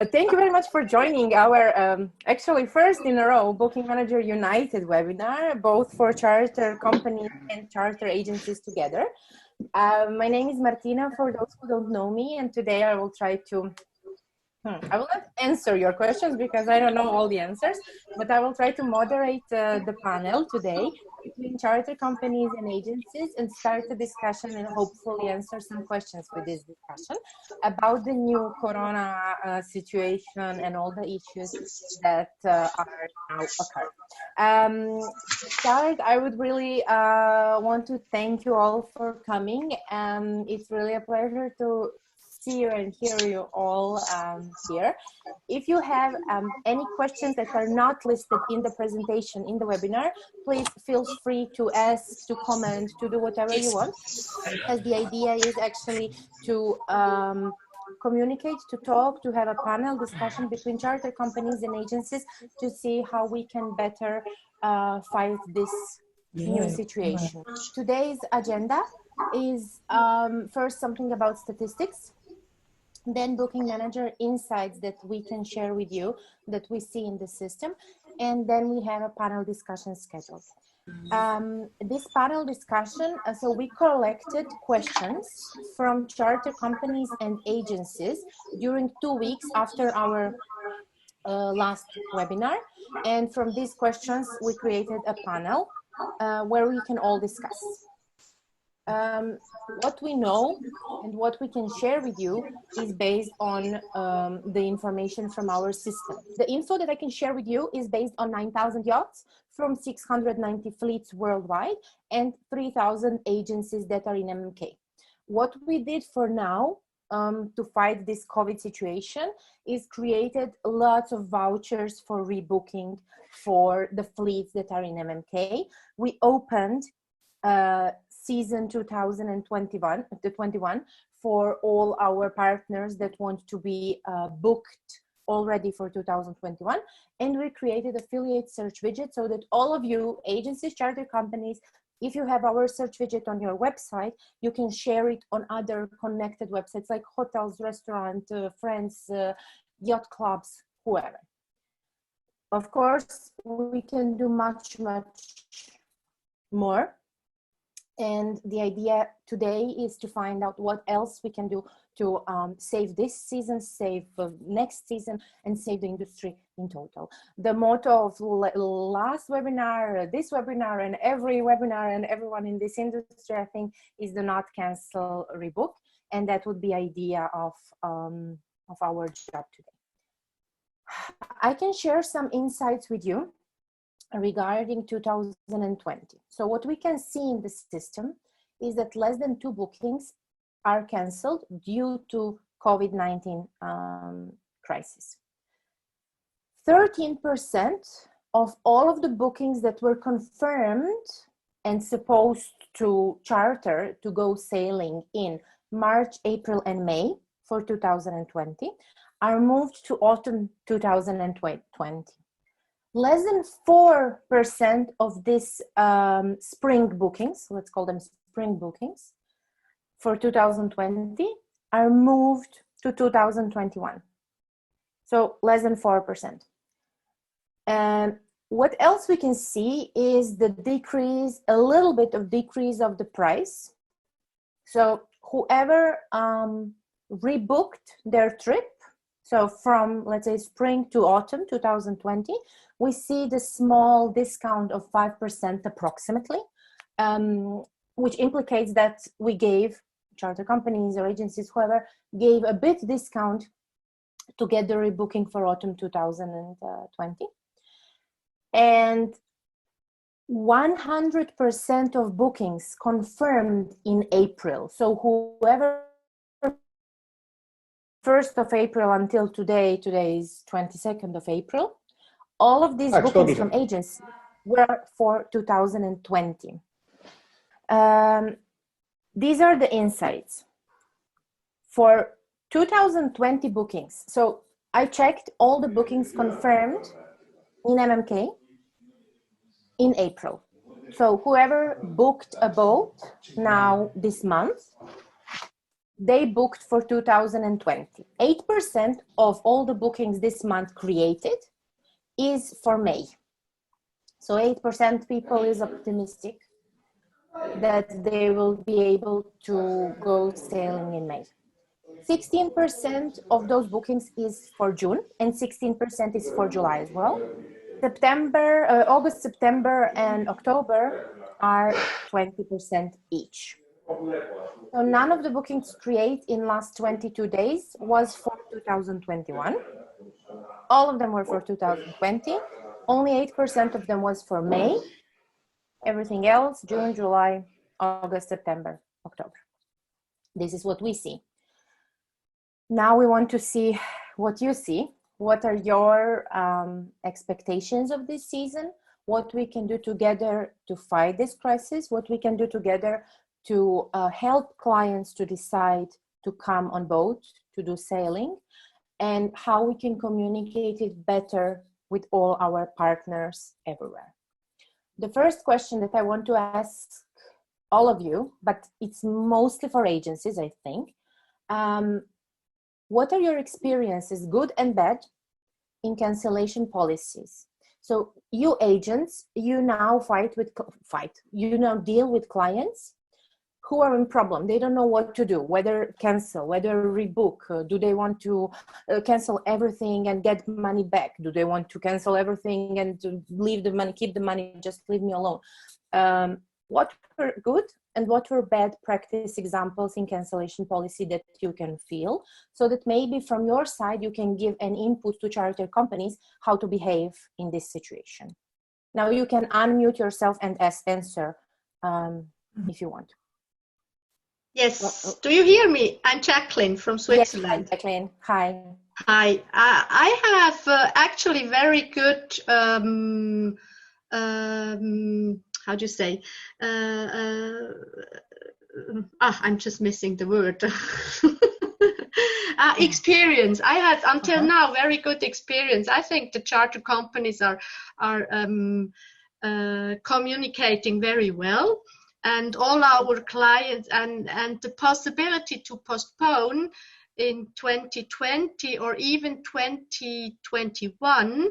Thank you very much for joining our actually first in a row Booking Manager United webinar, both for charter companies and charter agencies together. My name is Martina, for those who don't know me, and today I will try to I will not answer your questions because I don't know all the answers, but I will try to moderate the panel today between charter companies and agencies and start a discussion and hopefully answer some questions with this discussion about the new corona situation and all the issues that are now occurring. Start, I would really want to thank you all for coming. It's really a pleasure to see you and hear you all here. If you have any questions that are not listed in the presentation in the webinar, please feel free to ask, to comment, to do whatever you want, as the idea is actually to communicate, to talk, to have a panel discussion between charter companies and agencies to see how we can better fight this new situation. Today's agenda is first something about statistics, then booking manager insights that we can share with you that we see in the system, and then we have a panel discussion scheduled. This panel discussion, so we collected questions from charter companies and agencies during 2 weeks after our last webinar, and from these questions we created a panel where we can all discuss. What we know and what we can share with you is based on the information from our system. The info that I can share with you is based on 9,000 yachts from 690 fleets worldwide and 3,000 agencies that are in MMK. What we did for now to fight this COVID situation is created lots of vouchers for rebooking for the fleets that are in MMK. We opened season 2021 for all our partners that want to be booked already for 2021, and we created affiliate search widget so that all of you agencies, charter companies, if you have our search widget on your website, you can share it on other connected websites like hotels, restaurants, friends, yacht clubs, whoever. Of course, we can do much more. And the idea today is to find out what else we can do to save this season, save next season, and save the industry in total. The motto of last webinar, this webinar, and every webinar, and everyone in this industry, I think, is do not cancel, rebook. And that would be idea of our job today. I can share some insights with you regarding 2020. So what we can see in the system is that less than 2 bookings are canceled due to COVID-19 crisis. 13% of all of the bookings that were confirmed and supposed to charter to go sailing in March, April, and May for 2020 are moved to autumn 2020. Less than 4% of this spring bookings, let's call them spring bookings, for 2020 are moved to 2021. So less than 4%. And what else we can see is the decrease, a little bit of decrease of the price. So whoever rebooked their trip, so from, let's say, spring to autumn 2020, we see the small discount of 5% approximately, which implicates that we gave charter companies or agencies, whoever, gave a bit discount to get the rebooking for autumn 2020. And 100% of bookings confirmed in April. So whoever 1st of April until today is 22nd of April, all of these bookings from agents were for 2020. These are the insights. For 2020 bookings, so I checked all the bookings confirmed in MMK in April. So whoever booked a boat now this month, they booked for 2020. 8% of all the bookings this month created is for May. So 8% people is optimistic that they will be able to go sailing in May. 16% of those bookings is for June, and 16% is for July as well. August, September, and October are 20% each. So none of the bookings created in last 22 days was for 2021. All of them were for 2020. Only 8% of them was for May. Everything else, June, July, August, September, October. This is what we see. Now we want to see what you see. What are your expectations of this season? What we can do together to fight this crisis? What we can do together to help clients to decide to come on boat to do sailing, and how we can communicate it better with all our partners everywhere. The first question that I want to ask all of you, but it's mostly for agencies, I think. What are your experiences, good and bad, in cancellation policies? So you agents, you now you now deal with clients who are in problem. They don't know what to do, whether cancel, whether rebook. Do they want to cancel everything and get money back? Do they want to cancel everything and to leave the money, keep the money, just leave me alone? What were good and what were bad practice examples in cancellation policy that you can feel, so that maybe from your side you can give an input to charter companies how to behave in this situation. Now you can unmute yourself and answer if you want. Yes, do you hear me? I'm Jacqueline from Switzerland. Yes, Jacqueline, hi. Hi, I have actually very good, how do you say? I'm just missing the word. Experience. I had until now very good experience. I think the charter companies are communicating very well, and all our clients, and the possibility to postpone in 2020 or even 2021.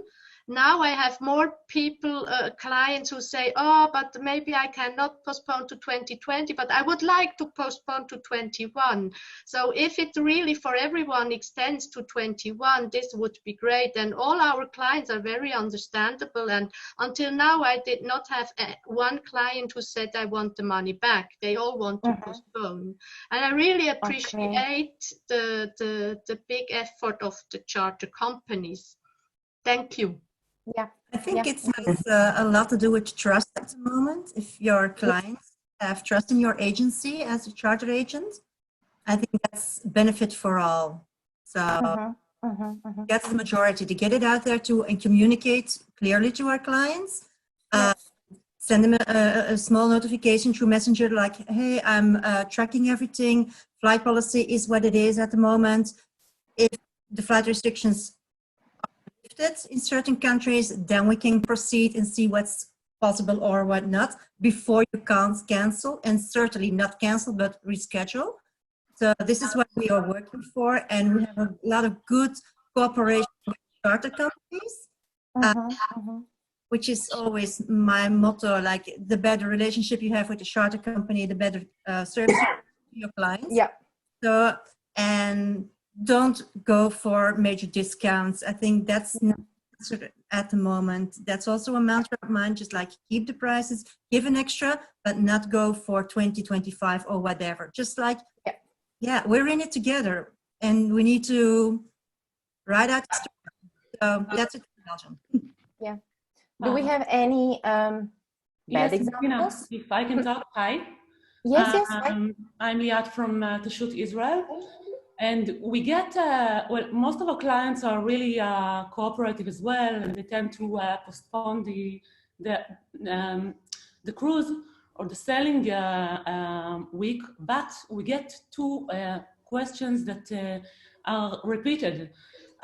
Now I have more people, clients who say, oh, but maybe I cannot postpone to 2020, but I would like to postpone to 21. So if it really for everyone extends to 21, this would be great. And all our clients are very understandable. And until now, I did not have one client who said, I want the money back. They all want to postpone. And I really appreciate the big effort of the charter companies. Thank you. Yeah, I think it has a lot to do with trust at the moment. If your clients have trust in your agency as a charter agent, I think that's benefit for all. So that's the majority, to get it out there and communicate clearly to our clients. Send them a small notification through Messenger like, hey, I'm tracking everything. Flight policy is what it is at the moment. If the flight restrictions in certain countries, then we can proceed and see what's possible or what not before you can't cancel, and certainly not cancel but reschedule. So this is what we are working for, and we have a lot of good cooperation with charter companies, which is always my motto, like the better relationship you have with the charter company, the better service you have to your clients. Yeah. So, and don't go for major discounts. I think that's not at the moment. That's also a mantra of mine, just like keep the prices, give an extra, but not go for 2025 or whatever. Just like, yeah, we're in it together and we need to ride out the story. So that's it for Belgium. Yeah. Do we have any bad examples? If I can talk, hi. Yes, I'm Liat from Tashut, Israel. And we get, well, most of our clients are really cooperative as well, and they tend to postpone the cruise or the sailing week. But we get two questions that are repeated.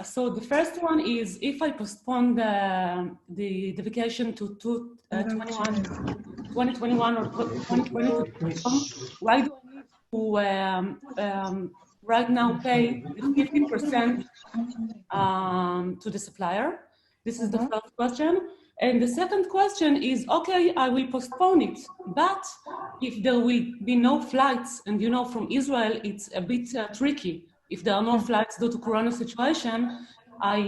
So the first one is, if I postpone the vacation to 2021 or 2020, why do I need right now pay 50% to the supplier? This is the first question. And the second question is, okay, I will postpone it, but if there will be no flights, and you know, from Israel, it's a bit tricky. If there are no flights due to Corona situation, I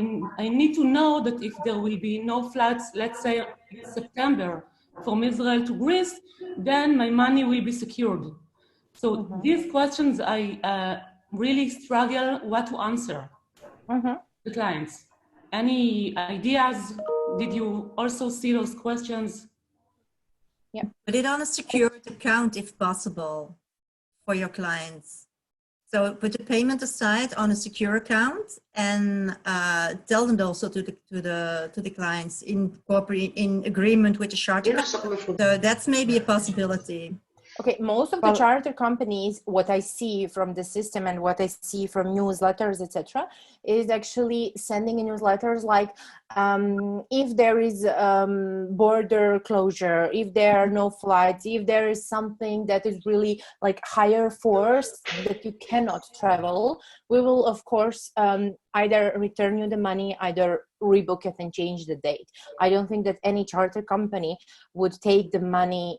need to know that if there will be no flights, let's say in September, from Israel to Greece, then my money will be secured. So these questions, I really struggle what to answer the clients. Any ideas? Did you also see those questions? Yeah. Put it on a secured account if possible for your clients. So put the payment aside on a secure account and tell them also to the clients in agreement with the charter. So that's maybe a possibility. Okay, most of the charter companies, what I see from the system and what I see from newsletters, etc., is actually sending newsletters like if there is border closure, if there are no flights, if there is something that is really like higher force that you cannot travel, we will of course either return you the money, either rebook it and change the date. I don't think that any charter company would take the money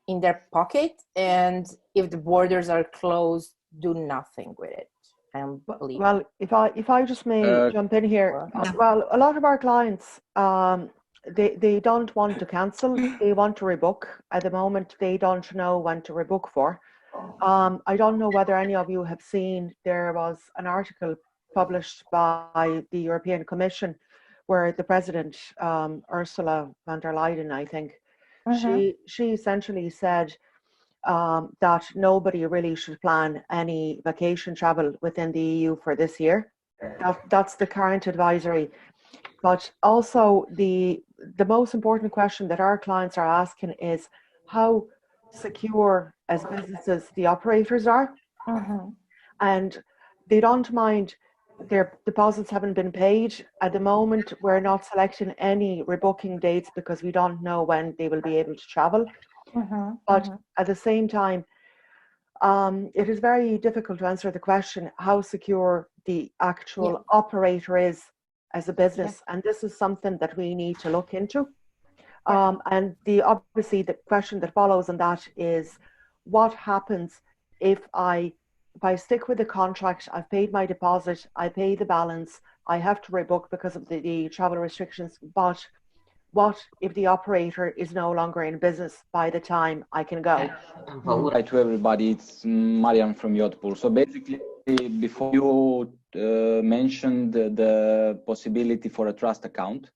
in their pocket, and if the borders are closed, do nothing with it. I don't believe. Well, if I just may jump in here, well, a lot of our clients, they don't want to cancel; they want to rebook. At the moment, they don't know when to rebook for. I don't know whether any of you have seen. There was an article published by the European Commission, where the President, Ursula von der Leyen, I think. She essentially said that nobody really should plan any vacation travel within the EU for this year. That's the current advisory. But also the most important question that our clients are asking is how secure as businesses the operators are. And they don't mind their deposits haven't been paid. At the moment, we're not selecting any rebooking dates because we don't know when they will be able to travel. But at the same time, it is very difficult to answer the question how secure the actual operator is as a business. And this is something that we need to look into. And obviously the question that follows on that is what happens if I stick with the contract, I've paid my deposit, I pay the balance, I have to rebook because of the travel restrictions, but what if the operator is no longer in business by the time I can go? Hi to everybody, it's Marian from Yacht Pool. So basically, before you mentioned the possibility for a trust account,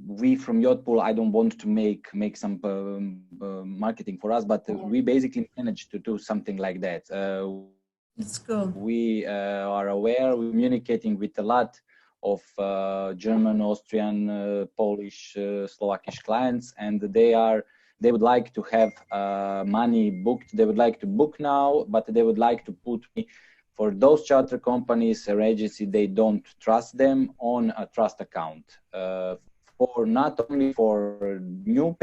we from Yacht Pool, I don't want to make some marketing for us, but we basically managed to do something like that. That's cool. We are aware, we're communicating with a lot of German, Austrian, Polish, Slovakish clients, and they would like to have money booked. They would like to book now, but they would like to put me for those charter companies or agency, they don't trust them on a trust account for not only for new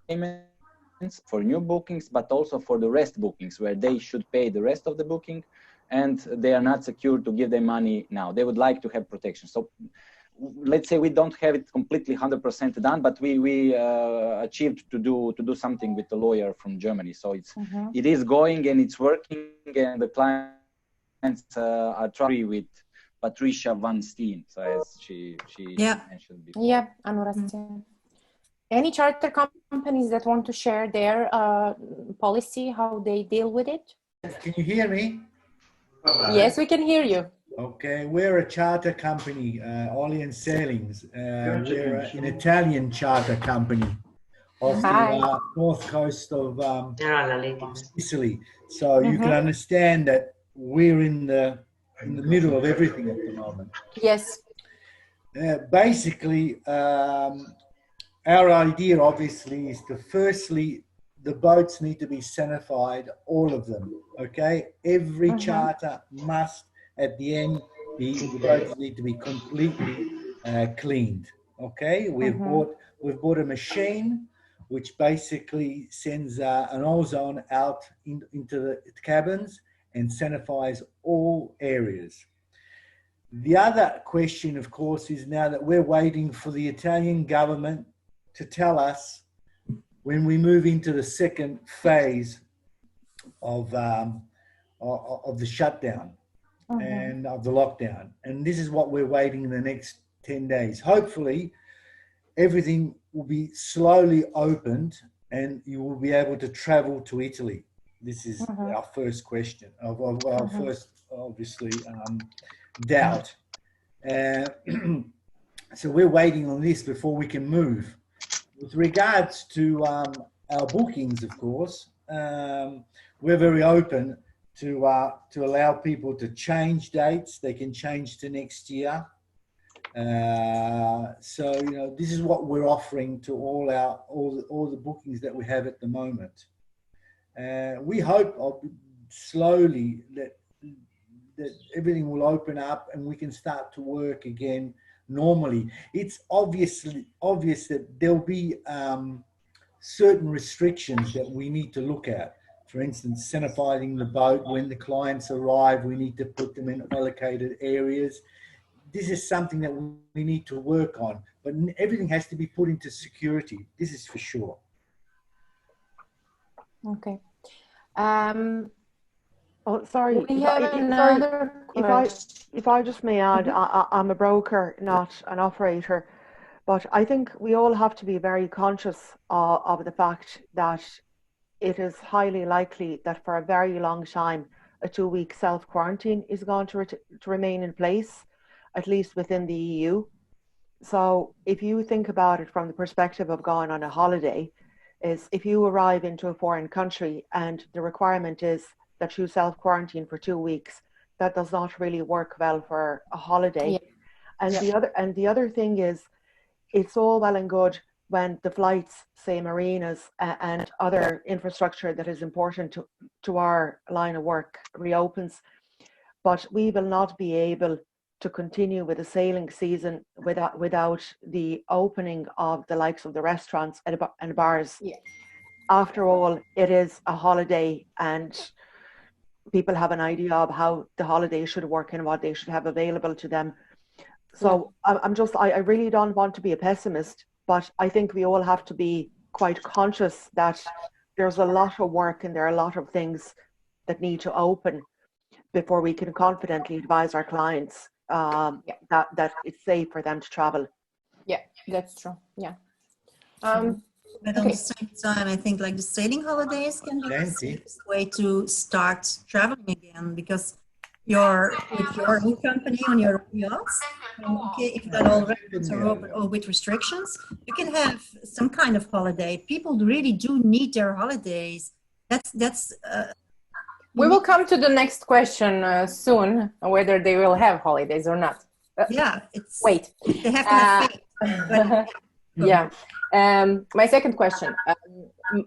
payments, for new bookings, but also for the rest bookings where they should pay the rest of the booking and they are not secure to give them money now. They would like to have protection. So let's say we don't have it completely 100% done, but we achieved to do something with the lawyer from Germany. So it is going and it's working, and the clients are trying with Patricia Van Steen, so as she mentioned before. Yeah, Anurastia. Any charter companies that want to share their policy, how they deal with it? Can you hear me? Yes, we can hear you. Okay, we're a charter company, Orleans Sailings. We're an Italian charter company off the north coast of Sicily. So you can understand that we're in the middle of everything at the moment. Yes. Basically, our idea obviously is to firstly, the boats need to be sanified, all of them, okay? Every charter must, at the end, the boats need to be completely cleaned, okay? We've bought a machine, which basically sends an ozone out into the cabins and sanifies all areas. The other question, of course, is now that we're waiting for the Italian government to tell us when we move into the second phase of the shutdown and of the lockdown. And this is what we're waiting in the next 10 days. Hopefully, everything will be slowly opened and you will be able to travel to Italy. This is our first question, our first, obviously, doubt. So we're waiting on this before we can move. With regards to our bookings, of course, we're very open to allow people to change dates. They can change to next year. So this is what we're offering to all the bookings that we have at the moment. We hope slowly that everything will open up and we can start to work again normally. It's obvious that there'll be certain restrictions that we need to look at. For instance, sanitizing the boat. When the clients arrive, we need to put them in allocated areas. This is something that we need to work on, but everything has to be put into security. This is for sure. Okay. Oh, sorry. We have another question. If I just may add, I'm a broker, not an operator, but I think we all have to be very conscious of the fact that it is highly likely that for a very long time, a 2-week self-quarantine is going to remain in place, at least within the EU. So if you think about it from the perspective of going on a holiday, is if you arrive into a foreign country and the requirement is that you self-quarantine for 2 weeks, that does not really work well for a holiday. Yeah. And the other thing is, it's all well and good when the flights, say Marinas and other infrastructure that is important to our line of work reopens, but we will not be able to continue with the sailing season without the opening of the likes of the restaurants and bars. Yeah. After all, it is a holiday and people have an idea of how the holiday should work and what they should have available to them. So I really don't want to be a pessimist, but I think we all have to be quite conscious that there's a lot of work and there are a lot of things that need to open before we can confidently advise our clients that it's safe for them to travel. Yeah, that's true. Yeah. But at the same time, I think like the sailing holidays can be the safest way to start traveling again, because you're with your own company on your yachts. Okay, if that all records are open or with restrictions, you can have some kind of holiday. People really do need their holidays. We will come to the next question soon, whether they will have holidays or not. Wait. They have to have faith. Yeah. My second question.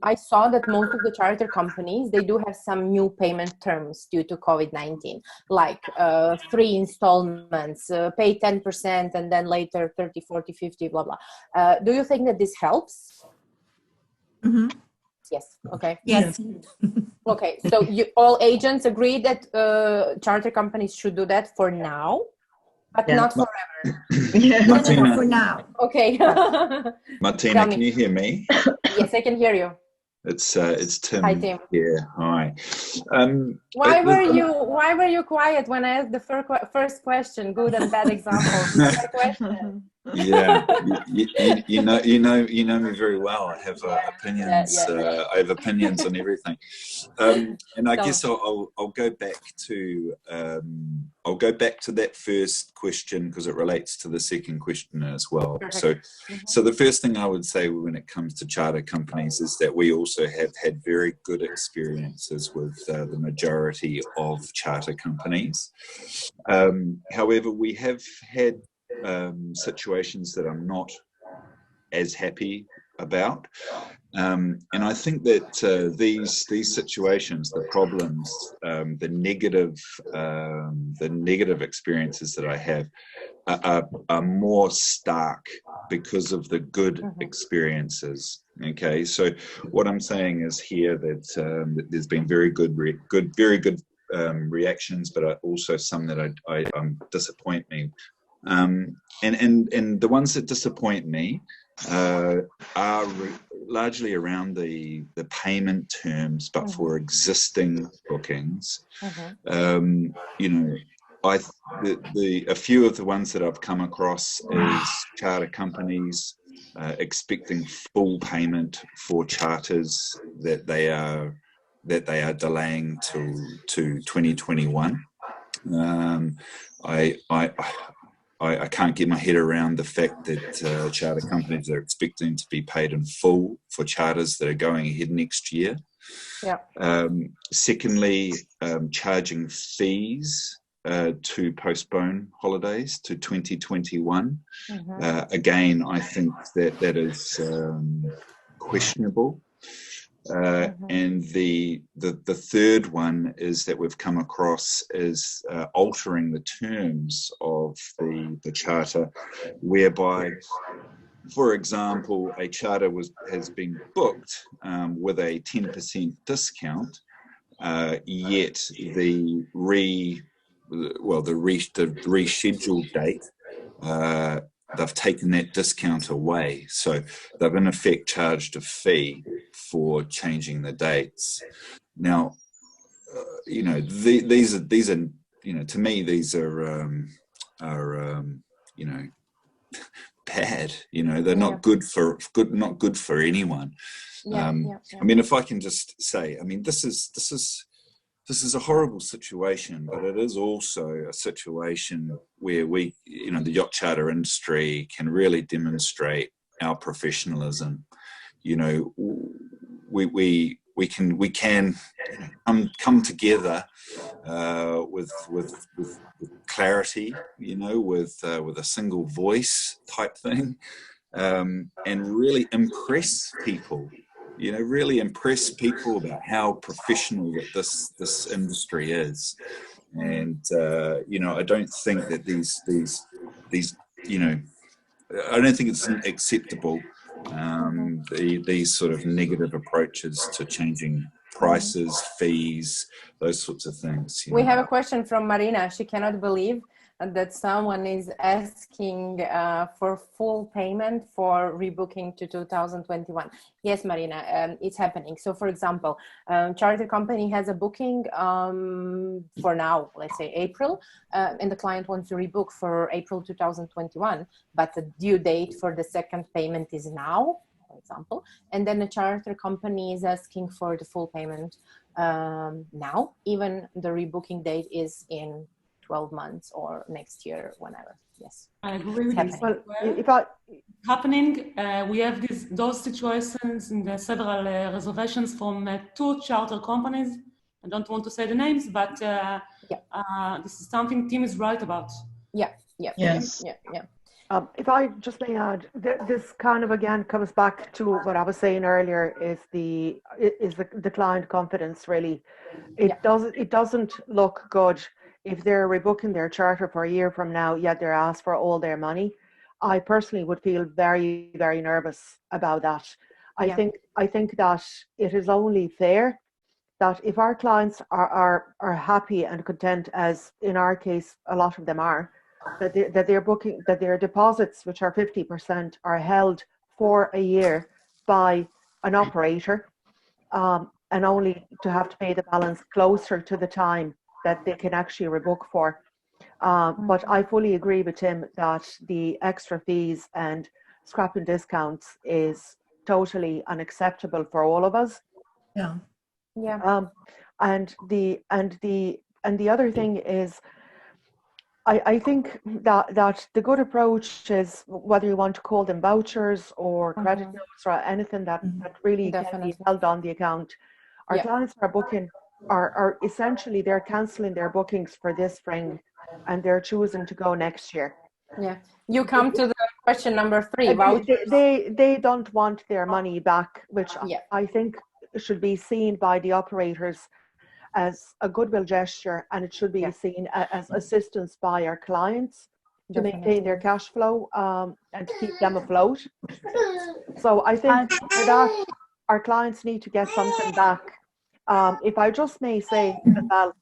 I saw that most of the charter companies, they do have some new payment terms due to COVID-19, like 3 installments, pay 10% and then later 30, 40, 50, blah, blah. Do you think that this helps? Mm-hmm. Yes. Okay. Yes. Okay. So all agents agree that charter companies should do that for now? But not forever. Martina, for now. Okay. Martina, can you hear me? Yes, I can hear you. It's Tim. Hi, Tim. Yeah. Hi. Why were you quiet when I asked the first question? Good and bad examples. My question. Yeah, you know me very well. I have opinions. I have opinions on everything, and I guess I'll go back to that first question because it relates to the second question as well. Perfect. So the first thing I would say when it comes to charter companies is that we also have had very good experiences with the majority of charter companies. However, we have had situations that I'm not as happy about, and I think that these situations, the problems, the negative experiences that I have, are more stark because of the good experiences. Okay, so what I'm saying is here that there's been very good reactions, but also some that disappoint me. And the ones that disappoint me are largely around the payment terms, but for existing bookings. You know, a few of the ones that I've come across is charter companies expecting full payment for charters that they are delaying to 2021. I can't get my head around the fact that charter companies are expecting to be paid in full for charters that are going ahead next year. Yeah. Secondly, charging fees to postpone holidays to 2021. Again, I think that is questionable. And the third one is that we've come across is altering the terms of the charter, whereby, for example, a charter has been booked with a 10% discount, yet the rescheduled date, they've taken that discount away. So they've in effect charged a fee for changing the dates. Now, you know, these are, you know, to me, these are you know, bad. You know, they're not good for anyone. I mean, if I can just say, I mean, this is a horrible situation, but it is also a situation where we, you know, the yacht charter industry can really demonstrate our professionalism. You know, we can come together with clarity, you know, with a single voice type thing, and really impress people. You know, really impress people about how professional that this industry is, and you know, I don't think that these you know, I don't think it's acceptable. These sort of negative approaches to changing prices, fees, those sorts of things. We have a question from Marina. She cannot believe that someone is asking for full payment for rebooking to 2021. Yes, Marina, it's happening. So for example, charter company has a booking for now, let's say April, and the client wants to rebook for April 2021, but the due date for the second payment is now, for example, and then the charter company is asking for the full payment now, even the rebooking date is in 12 months or next year, whenever. Yes, I agree with this. Well, happening, we have those situations in the several reservations from 2 charter companies. I don't want to say the names, but this is something Tim is right about. Yes. If I just may add, this kind of again comes back to what I was saying earlier, is the client confidence. Really, it doesn't look good if they're rebooking their charter for a year from now, yet they're asked for all their money. I personally would feel very, very nervous about that. I think that it is only fair that if our clients are happy and content, as in our case a lot of them are, that they're booking, that their deposits, which are 50%, are held for a year by an operator, and only to have to pay the balance closer to the time that they can actually rebook for. But I fully agree with Tim that the extra fees and scrapping discounts is totally unacceptable for all of us. And the other thing is, I think that the good approach is, whether you want to call them vouchers or credit notes or anything that really can be held on the account. Our clients are booking, are essentially, they're cancelling their bookings for this spring and they're choosing to go next year. You come to the question number 3. They don't want their money back, which I think should be seen by the operators as a goodwill gesture, and it should be seen as assistance by our clients to maintain their cash flow and to keep them afloat. So I think for that, our clients need to get something back. If I just may say, well,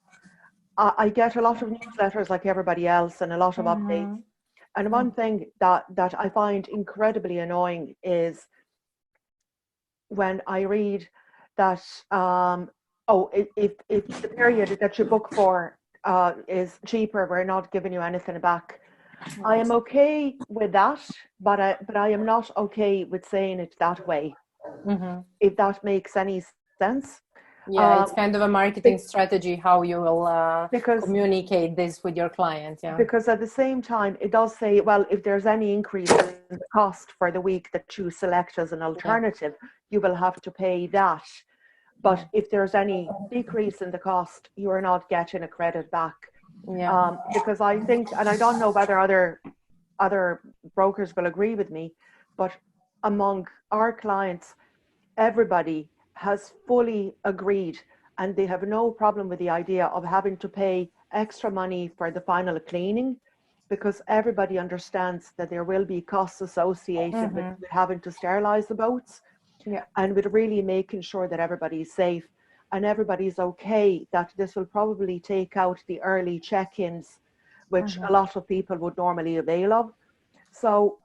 I get a lot of newsletters like everybody else and a lot of updates. And one thing that I find incredibly annoying is when I read that, if the period that you book for is cheaper, we're not giving you anything back. I am okay with that, but I am not okay with saying it that way, if that makes any sense. Yeah, it's kind of a marketing strategy, how you will communicate this with your client. Yeah. Because at the same time, it does say, well, if there's any increase in the cost for the week that you select as an alternative, you will have to pay that. But if there's any decrease in the cost, you are not getting a credit back. Yeah. Because I think, and I don't know whether other brokers will agree with me, but among our clients, everybody has fully agreed and they have no problem with the idea of having to pay extra money for the final cleaning, because everybody understands that there will be costs associated with having to sterilize the boats, and with really making sure that everybody's safe and everybody's okay, that this will probably take out the early check-ins, which a lot of people would normally avail of. So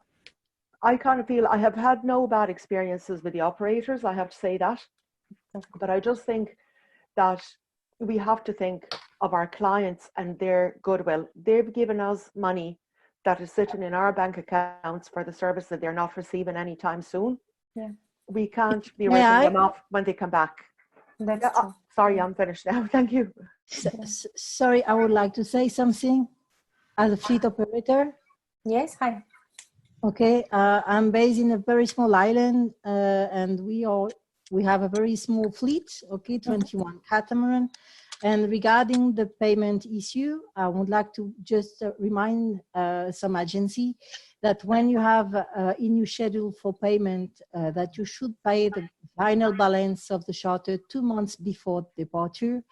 I kind of feel I have had no bad experiences with the operators, I have to say that. But I just think that we have to think of our clients and their goodwill. They've given us money that is sitting in our bank accounts for the service that they're not receiving anytime soon. Yeah. We can't be ripping them off when they come back. Sorry, I'm finished now. Thank you. Sorry, I would like to say something as a fleet operator. Yes, hi. Okay, I'm based in a very small island, and we have a very small fleet, 21 catamaran. And regarding the payment issue, I would like to just remind some agency that when you have in your schedule for payment, that you should pay the final balance of the charter 2 months before departure.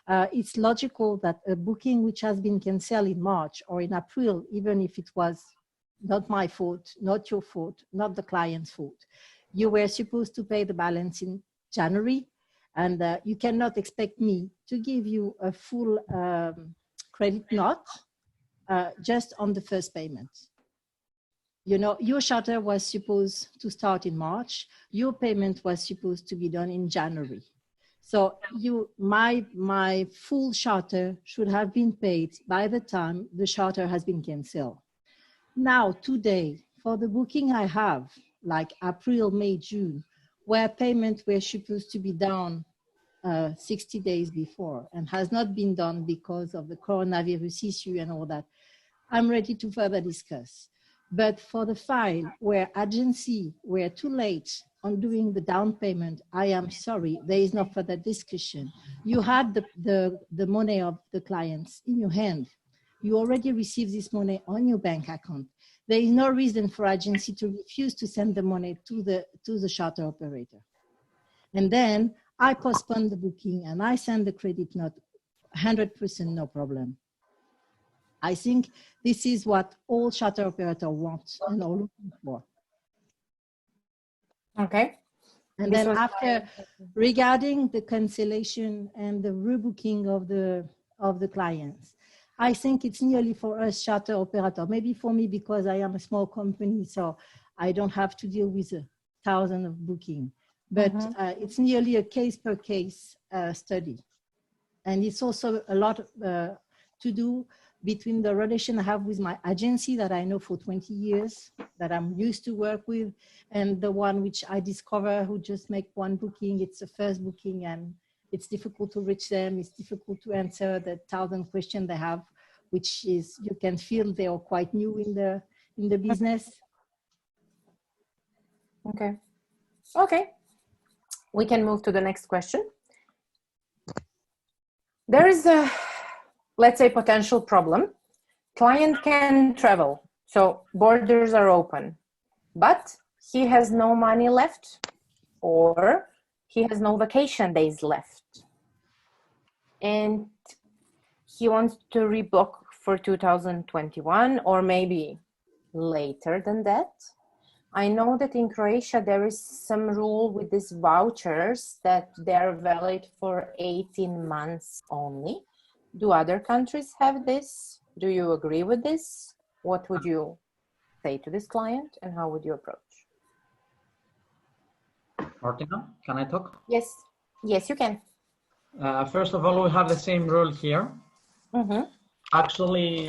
It's logical that a booking which has been canceled in March or in April, even if it was not my fault, not your fault, not the client's fault, you were supposed to pay the balance in January, and you cannot expect me to give you a full credit note just on the first payment. You know, your charter was supposed to start in March. Your payment was supposed to be done in January. So my full charter should have been paid by the time the charter has been canceled. Now, today, for the booking I have, like April, May, June, where payment were supposed to be done 60 days before and has not been done because of the coronavirus issue and all that, I'm ready to further discuss. But for the file where agency were too late on doing the down payment, I am sorry, there is no further discussion. You had the money of the clients in your hand. You already received this money on your bank account. There is no reason for agency to refuse to send the money to the charter operator. And then I postpone the booking and I send the credit note 100%, no problem. I think this is what all charter operators want and are looking for. Okay. And then after, regarding the cancellation and the rebooking of the clients, I think it's nearly for us charter operator, maybe for me because I am a small company, so I don't have to deal with 1,000 of booking, but it's nearly a case per case study. And it's also a lot to do between the relation I have with my agency that I know for 20 years, that I'm used to work with, and the one which I discover who just make one booking. It's the first booking and it's difficult to reach them. It's difficult to answer the 1,000 questions they have, which is, you can feel they are quite new in the business. Okay. Okay. We can move to the next question. There is a, let's say, potential problem. Client can travel, so borders are open, but he has no money left or he has no vacation days left. And he wants to rebook for 2021 or maybe later than that? I know that in Croatia there is some rule with these vouchers that they're valid for 18 months only. Do other countries have this? Do you agree with this? What would you say to this client and how would you approach? Martina, can I talk? Yes, yes, you can. First of all, we have the same rule here. Mm-hmm. Actually,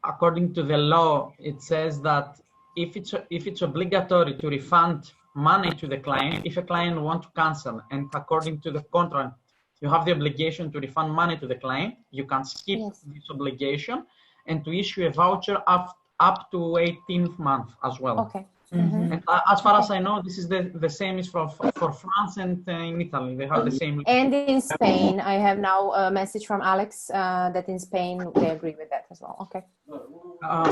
according to the law, it says that if it's obligatory to refund money to the client, if a client wants to cancel, and according to the contract, you have the obligation to refund money to the client, you can skip this obligation and to issue a voucher up to 18th month as well. Okay. Mm-hmm. And as far as I know, this is the same is for France and in Italy. They have the same. And in Spain, I have now a message from Alex that in Spain they agree with that as well. Okay.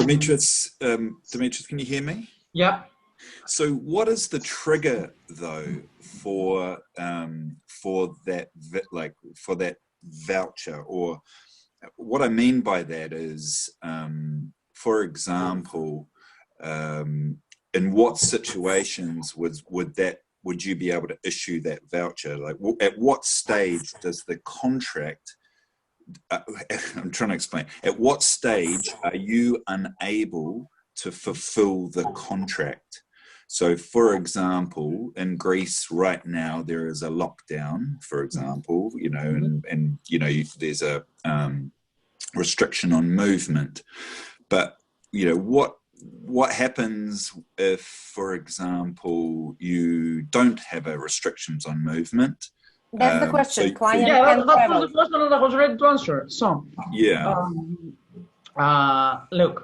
Demetrius, can you hear me? Yeah. So, what is the trigger though for that voucher? Or what I mean by that is, for example, in what situations would you be able to issue that voucher? Like, at what stage does the contract? I'm trying to explain. At what stage are you unable to fulfill the contract? So, for example, in Greece right now, there is a lockdown, for example, and there's a restriction on movement. But, what happens if, for example, you don't have a restrictions on movement? That's the question. That was the question that I was ready to answer. So, look,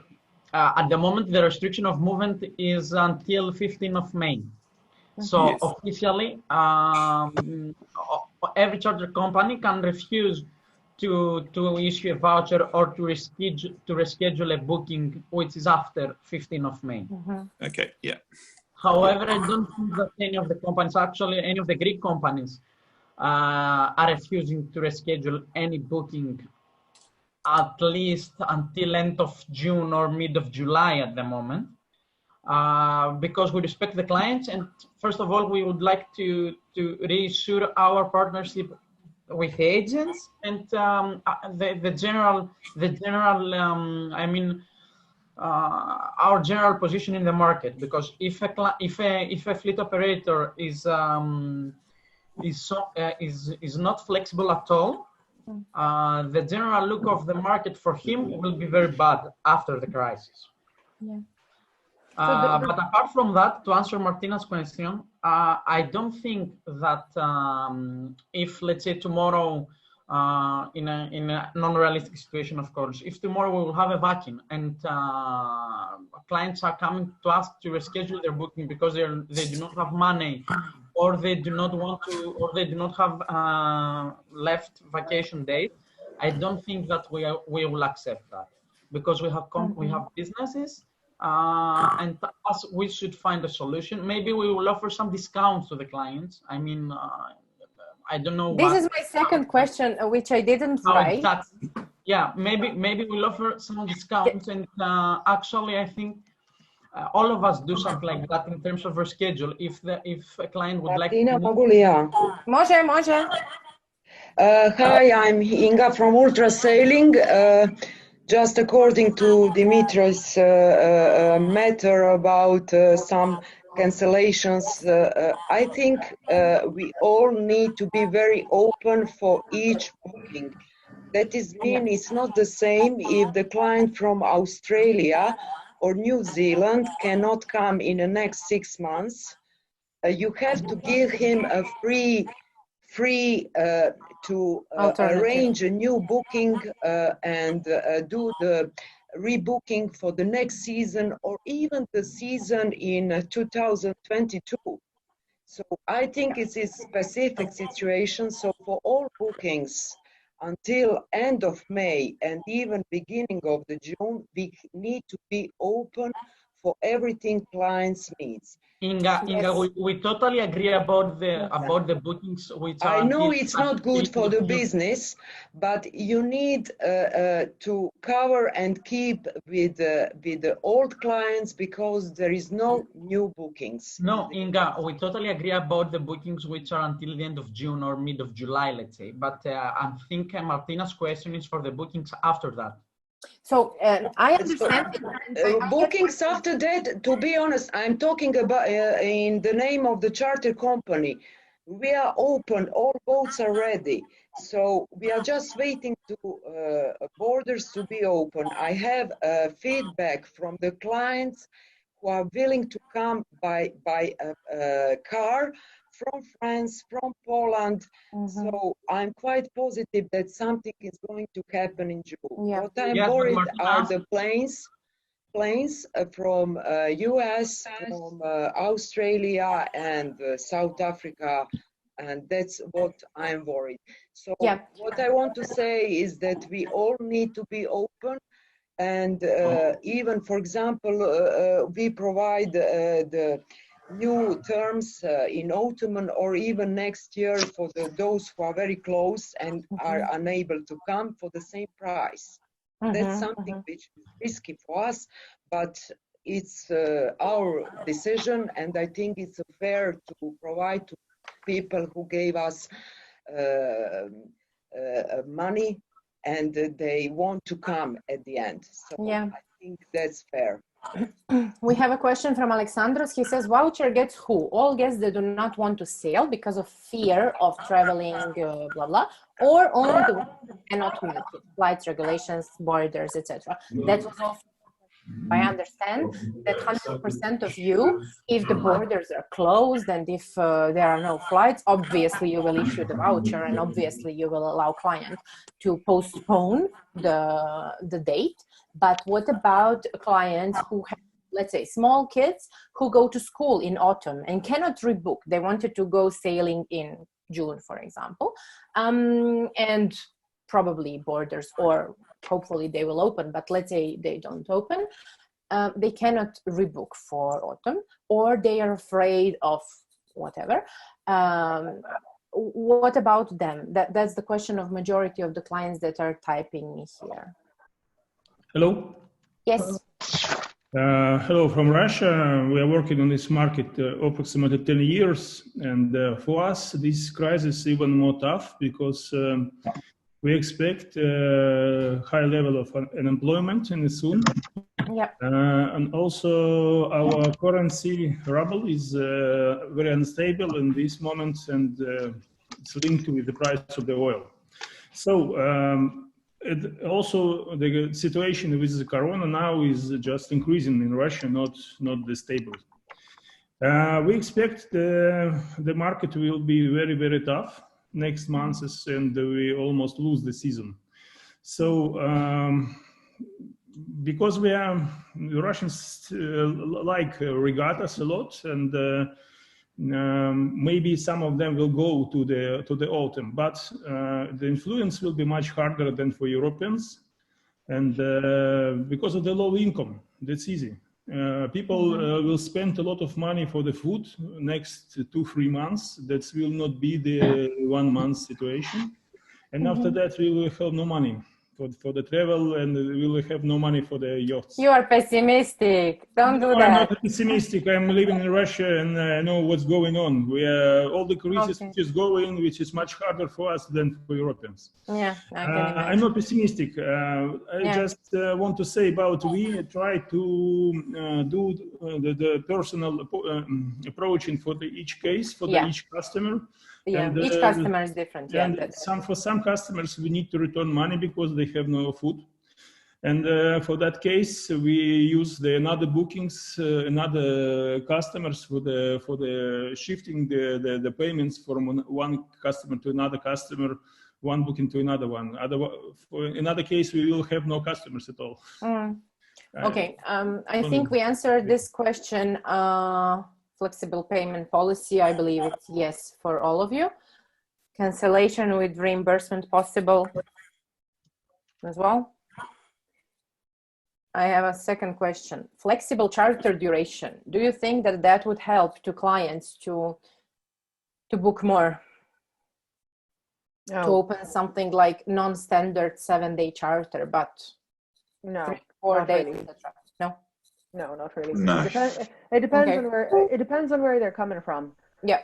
at the moment, the restriction of movement is until 15th of May. So officially, every charter company can refuse to issue a voucher or to reschedule a booking which is after 15th of May. Mm-hmm. Okay, yeah. However, I don't think that any of the companies, actually any of the Greek companies, are refusing to reschedule any booking at least until end of June or mid of July at the moment, because we respect the clients, and first of all, we would like to reassure our partnership with agents and the general our general position in the market, because if a fleet operator is not flexible at all, the general look of the market for him will be very bad after the crisis. Yeah. But apart from that, to answer Martina's question, I don't think that if, let's say, tomorrow, in a non-realistic situation, of course, if tomorrow we will have a vacuum and clients are coming to us to reschedule their booking because they do not have money, or they do not want to, or they do not have left vacation days, I don't think that we will accept that, because we have businesses. And us, we should find a solution. Maybe we will offer some discounts to the clients. I mean, I don't know. This is my second question, which I didn't write. Yeah, maybe we'll offer some discounts, and actually, I think all of us do something like that in terms of our schedule. If a client would like. Može. Hi, I'm Inga from Ultra Sailing. Just according to Dimitri's matter about some cancellations, I think we all need to be very open for each booking. That is mean it's not the same if the client from Australia or New Zealand cannot come in the next 6 months. You have to give him a free to arrange a new booking and do the rebooking for the next season or even the season in 2022. So I think it's a specific situation. So for all bookings until end of May and even beginning of the June, we need to be open for everything clients needs. Inga, Yes. we totally agree about the bookings which are. I know it's not good for the business, but you need to cover and keep with the old clients because there is no new bookings. No, Inga, we totally agree about the bookings which are until the end of June or mid of July, let's say. But I think Martina's question is for the bookings after that. So I understand. Bookings after that, to be honest, I'm talking about in the name of the charter company. We are open, all boats are ready. So we are just waiting to borders to be open. I have feedback from the clients who are willing to come by a car from France, from Poland. So I'm quite positive that something is going to happen in June. Yeah. What I'm worried are the planes from US, from Australia and South Africa, and that's what I'm worried. So what I want to say is that we all need to be open. And even, for example, we provide the new terms in autumn or even next year for those who are very close and are unable to come for the same price. That's something which is risky for us, but it's our decision, and I think it's fair to provide to people who gave us money and they want to come at the end. So I think that's fair. We have a question from Alexandros. He says, voucher gets who? All guests that do not want to sail because of fear of traveling, blah, blah, or only the ones that cannot make it, flights, regulations, borders, etc. That was also, I understand that 100% of you, if the borders are closed and if there are no flights, obviously you will issue the voucher and obviously you will allow client to postpone the date. But what about clients who have, let's say, small kids who go to school in autumn and cannot rebook? They wanted to go sailing in June, for example, and probably borders or hopefully they will open, but let's say they don't open. They cannot rebook for autumn, or they are afraid of whatever. What about them? That's the question of majority of the clients that are typing me here. Hello. Yes. Hello from Russia. We are working on this market approximately 10 years. And for us, this crisis is even more tough because we expect a high level of unemployment in soon. Yeah. And also our currency ruble is very unstable in this moment, and it's linked with the price of the oil. So also the situation with the corona now is just increasing in Russia, not the stable. We expect the market will be very, very tough next months, and we almost lose the season. So because the Russians like regattas a lot, and maybe some of them will go to the autumn, but the influence will be much harder than for Europeans, and because of the low income, that's easy. People will spend a lot of money for the food next 2-3 months. That will not be the 1 month situation, and after that we will have no money for the travel, and we will have no money for the yachts. You are pessimistic. Don't do that. I'm not pessimistic. I'm living in Russia and I know what's going on. We all the crisis which is going, which is much harder for us than for Europeans. Yeah, I can imagine. I'm not pessimistic. I just want to say about we try to do the personal approaching for each case, for each customer. Yeah, and, each customer is different. Yeah, and for some customers, we need to return money because they have no food. And for that case, we use the another bookings, another customers for the shifting the payments from one customer to another customer, one booking to another one. For another case, we will have no customers at all. Okay, I think we answered this question. Flexible payment policy, I believe it's yes for all of you. Cancellation with reimbursement possible as well. I have a second question. Flexible charter duration. Do you think that that would help to clients to book more? No. To open something like non-standard 7-day charter, but No, 3-4 not days, really. etc. No. No, not really. No. It depends Okay. on where they're coming from. Yeah.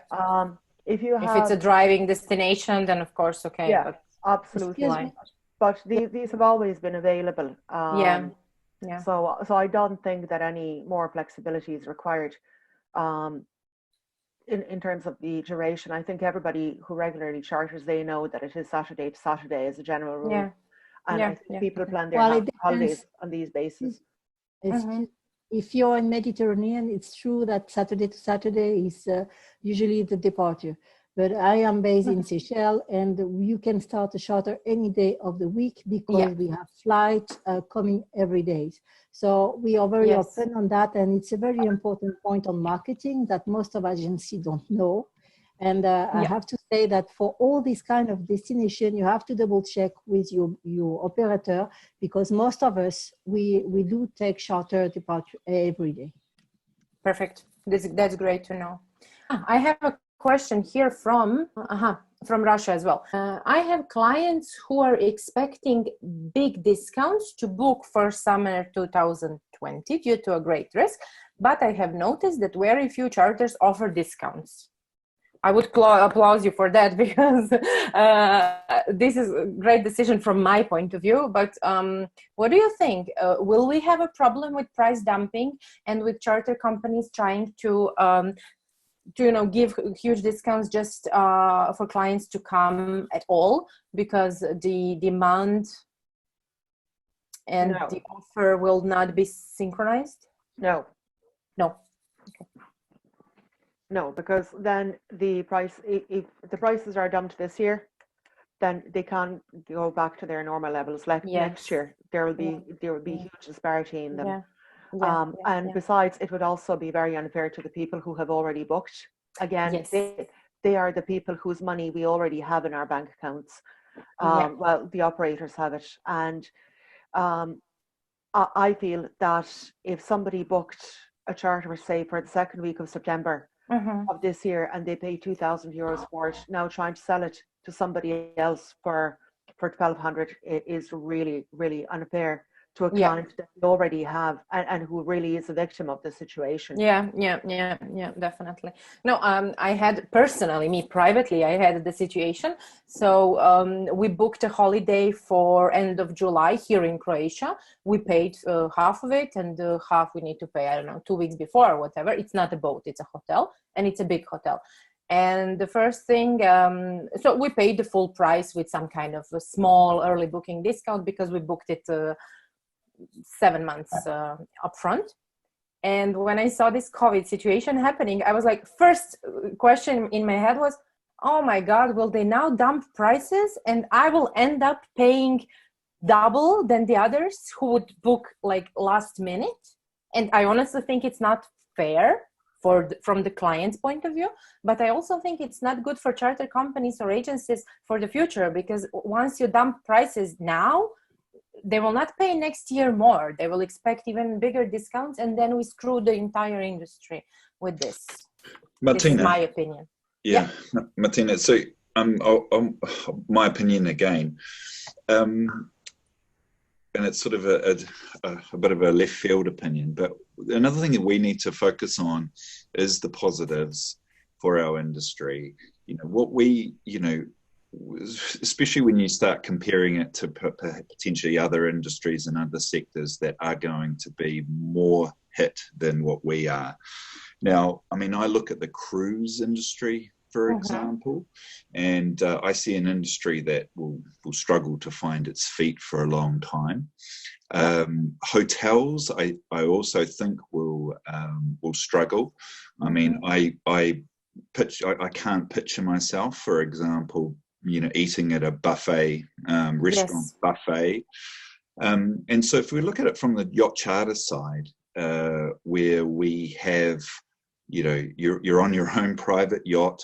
If you have, If it's a driving destination, then of course, okay. yeah, but absolutely. why? But these have always been available. Yeah. So I don't think that any more flexibility is required. In terms of the duration, I think everybody who regularly charters, they know that it is Saturday to Saturday as a general rule. Yeah. And Yeah, I think yeah. people plan their Well, it holidays depends. on these bases. If you're in Mediterranean, it's true that Saturday to Saturday is usually the departure. But I am based in Seychelles, and you can start a charter any day of the week because we have flights coming every day. So we are very open on that, and it's a very important point on marketing that most of agencies don't know. And I have to say that for all this kind of destination, you have to double check with your operator, because most of us, we do take charter departure every day. Perfect. That's great to know. I have a question here from Russia as well. I have clients who are expecting big discounts to book for summer 2020 due to a great risk, but I have noticed that very few charters offer discounts. I would applaud you for that, because this is a great decision from my point of view. But what do you think? Will we have a problem with price dumping and with charter companies trying to give huge discounts just for clients to come at all, because the demand and the offer will not be synchronized? No. Okay. No, because then the price, if the prices are dumped this year, then they can't go back to their normal levels. Like next year, there will be huge disparity in them. And besides, it would also be very unfair to the people who have already booked. Again, they are the people whose money we already have in our bank accounts. Well, the operators have it. And I feel that if somebody booked a charter, say, for the second week of September of this year, and they pay €2,000 for it, now trying to sell it to somebody else for 1,200 is really, really unfair to a client that we already have and who really is a victim of the situation. Yeah, definitely. No, I had personally, me privately, I had the situation. So we booked a holiday for end of July here in Croatia. We paid half of it, and half we need to pay, I don't know, 2 weeks before or whatever. It's not a boat, it's a hotel, and it's a big hotel. And the first thing, so we paid the full price with some kind of a small early booking discount, because we booked it 7 months upfront. And when I saw this COVID situation happening, I was like, first question in my head was, oh my God, will they now dump prices and I will end up paying double than the others who would book like last minute? And I honestly think it's not fair from the client's point of view, but I also think it's not good for charter companies or agencies for the future, because once you dump prices now, they will not pay next year more. They will expect even bigger discounts, and then we screw the entire industry with this. Martina, this is my opinion. Yeah. Martina, so my opinion again, and it's sort of a bit of a left field opinion, but another thing that we need to focus on is the positives for our industry. Especially when you start comparing it to potentially other industries and other sectors that are going to be more hit than what we are. Now, I mean, I look at the cruise industry, for example, and I see an industry that will struggle to find its feet for a long time. Hotels, I also think will struggle. I mean, I can't picture myself, for example, eating at a buffet, restaurant buffet. And so if we look at it from the yacht charter side, where we have, you're on your own private yacht,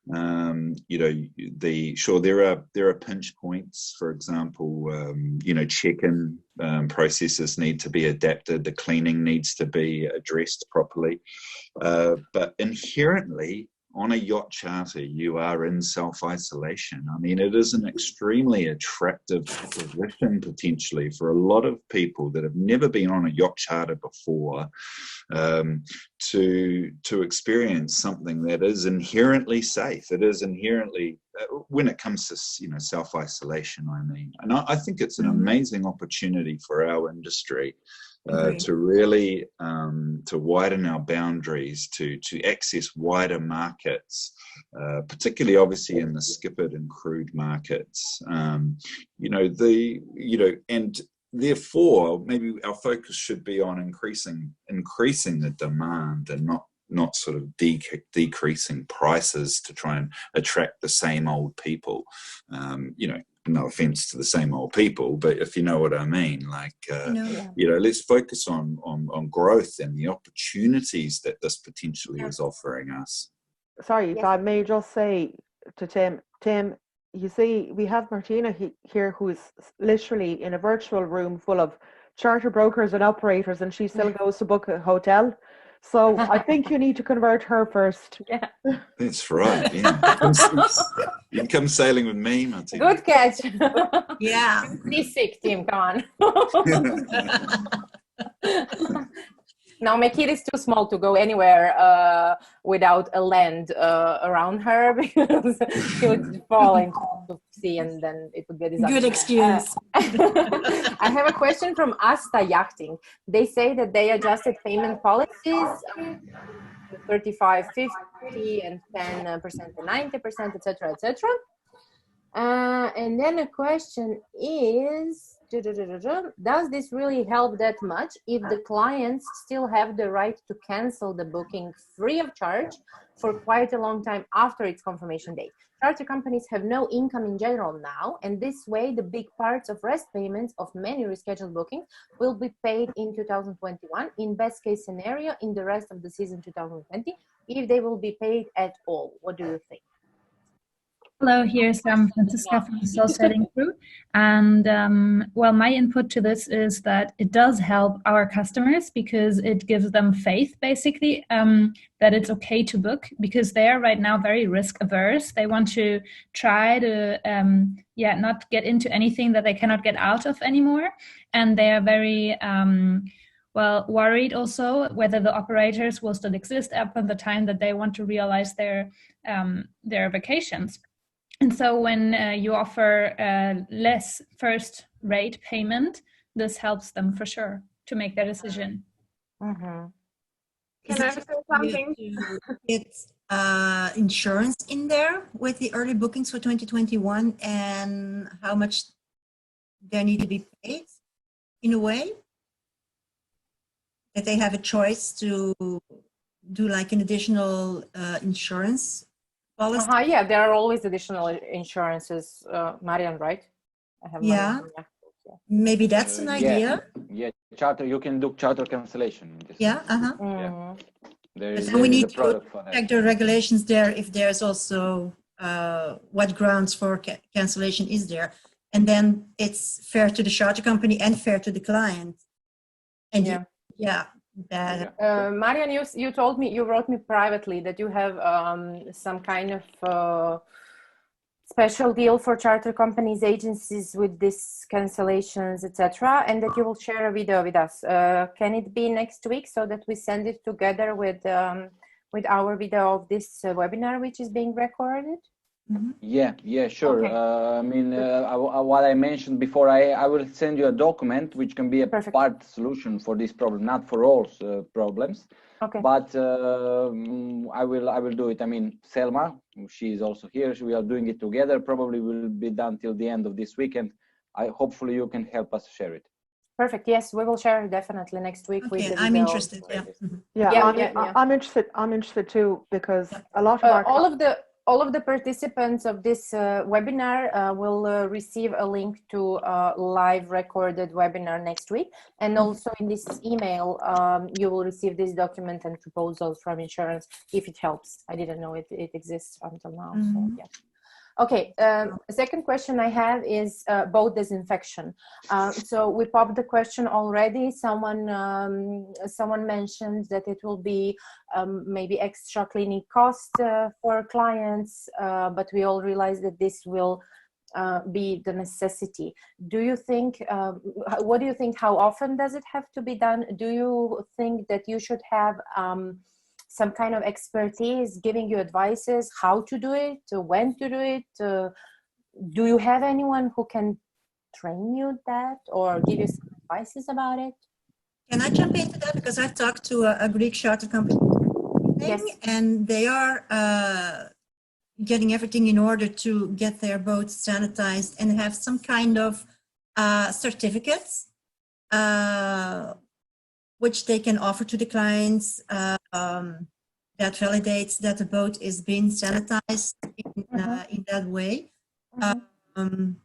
You know, sure there are pinch points. For example, you know, check-in processes need to be adapted. The cleaning needs to be addressed properly. But inherently, on a yacht charter, you are in self-isolation. I mean, it is an extremely attractive proposition potentially for a lot of people that have never been on a yacht charter before, to experience something that is inherently safe. It is inherently, when it comes to, you know, self-isolation, I mean, and I think it's an amazing opportunity for our industry. To really to widen our boundaries, to access wider markets, particularly obviously in the skippered and crewed markets. You know, and therefore maybe our focus should be on increasing the demand and not sort of decreasing prices to try and attract the same old people. You know, no offense to the same old people, but if you know what I mean, like, you know, let's focus on growth and the opportunities that this potentially is offering us. Sorry, if I may just say to Tim, you see, we have Martina here who's literally in a virtual room full of charter brokers and operators, and she still goes to book a hotel. So I think you need to convert her first. Yeah. That's right. Yeah. You can come sailing with me, Martina. Good catch. Yeah. Be sick, Tim. Come on. Now, my kid is too small to go anywhere without a land around her, because she would fall into the sea and then it would be a disaster. Good excuse. I have a question from Asta Yachting. They say that they adjusted payment policies, 35, 50, and 10% to 90%, etc., etc. And then a question is, does this really help that much if the clients still have the right to cancel the booking free of charge for quite a long time after its confirmation date? Charter companies have no income in general now, and this way the big parts of rest payments of many rescheduled bookings will be paid in 2021, in best case scenario in the rest of the season 2020, if they will be paid at all. What do you think? Hello, here's Francisca from the Soul Setting Crew. And well, my input to this is that it does help our customers, because it gives them faith, basically, that it's okay to book, because they are right now very risk averse. They want to try to not get into anything that they cannot get out of anymore. And they are very worried also whether the operators will still exist up at the time that they want to realize their vacations. And so when you offer less first rate payment, this helps them for sure to make their decision. Can I say something? It's insurance in there with the early bookings for 2021, and how much they need to be paid in a way that they have a choice to do like an additional insurance policy. Yeah, there are always additional insurances, Marian, right? I have Maybe that's an idea. Yeah, charter. You can do charter cancellation. Yeah. But we need to check the regulations there if there's also what grounds for cancellation is there, and then it's fair to the charter company and fair to the client. And Marian, you told me, you wrote me privately that you have some kind of special deal for charter companies, agencies with these cancellations, etc., and that you will share a video with us. Can it be next week so that we send it together with our video of this webinar, which is being recorded? Yeah, sure. Okay. I mean, what I mentioned before, I will send you a document which can be a part solution for this problem, not for all problems. Okay. But I will do it. I mean, Selma, she is also here. We are doing it together. Probably will be done till the end of this weekend. Hopefully you can help us share it. Perfect. Yes, we will share definitely next week. Okay, with I'm interested. I'm interested too, because a lot of all of the all of the participants of this webinar will receive a link to a live recorded webinar next week. And also in this email, you will receive this document and proposals from insurance if it helps. I didn't know it exists until now. So, yeah. Okay, second question I have is boat disinfection. So we popped the question already. Someone mentioned that it will be maybe extra cleaning cost for clients, but we all realize that this will be the necessity. Do you think, what do you think, how often does it have to be done? Do you think that you should have some kind of expertise giving you advices how to do it, when to do it? Do you have anyone who can train you that or give you some advices about it? Can I jump into that? Because I've talked to a Greek charter company, yes, and they are getting everything in order to get their boats sanitized and have some kind of certificates which they can offer to the clients that validates that the boat is being sanitized in that way. And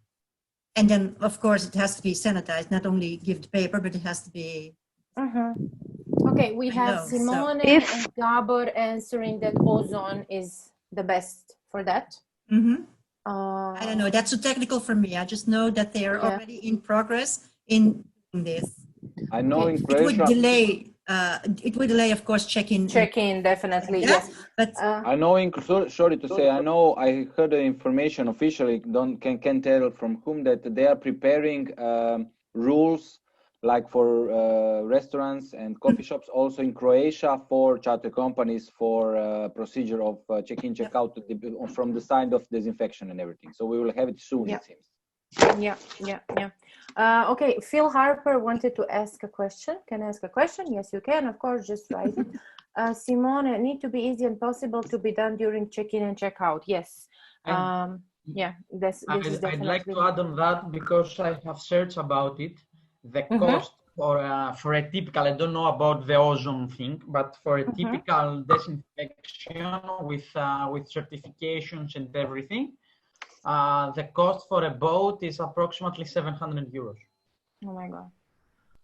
then, of course, it has to be sanitized, not only give the paper, but it has to be... Okay, we have Simone and Gabor answering that ozone is the best for that. I don't know, that's too technical for me. I just know that they are already in progress in this. I know in Croatia it would delay, of course, check-in. Check-in, definitely, yes. But I know, sorry to say, I know I heard the information officially, can't tell from whom, that they are preparing rules like for restaurants and coffee shops, also in Croatia for charter companies for procedure of check-in, check-out from the side of disinfection and everything. So we will have it soon, it seems. Okay, Phil Harper wanted to ask a question. Can I ask a question? Yes, you can, of course, just write it. Simone, need to be easy and possible to be done during check-in and check-out. Yes. This is definitely... I'd like to add on that, because I have searched about it. The cost for a typical, I don't know about the ozone thing, but for a typical disinfection with certifications and everything, the cost for a boat is approximately 700 euros. Oh my God.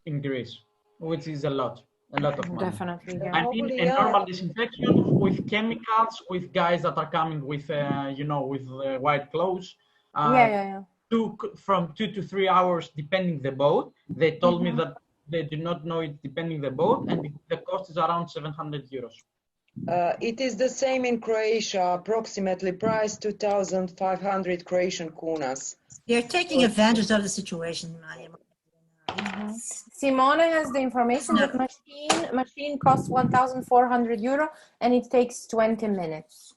In Greece, which is a lot of money. Definitely, yeah. I mean, a normal disinfection with chemicals, with guys that are coming with, with white clothes. From 2 to 3 hours, depending the boat. They told me that they do not know it depending the boat, and the cost is around 700 euros. It is the same in Croatia, approximately price 2,500 Croatian kunas. They're taking advantage of the situation, Maria. Simone has the information that machine costs 1,400 euro and it takes 20 minutes.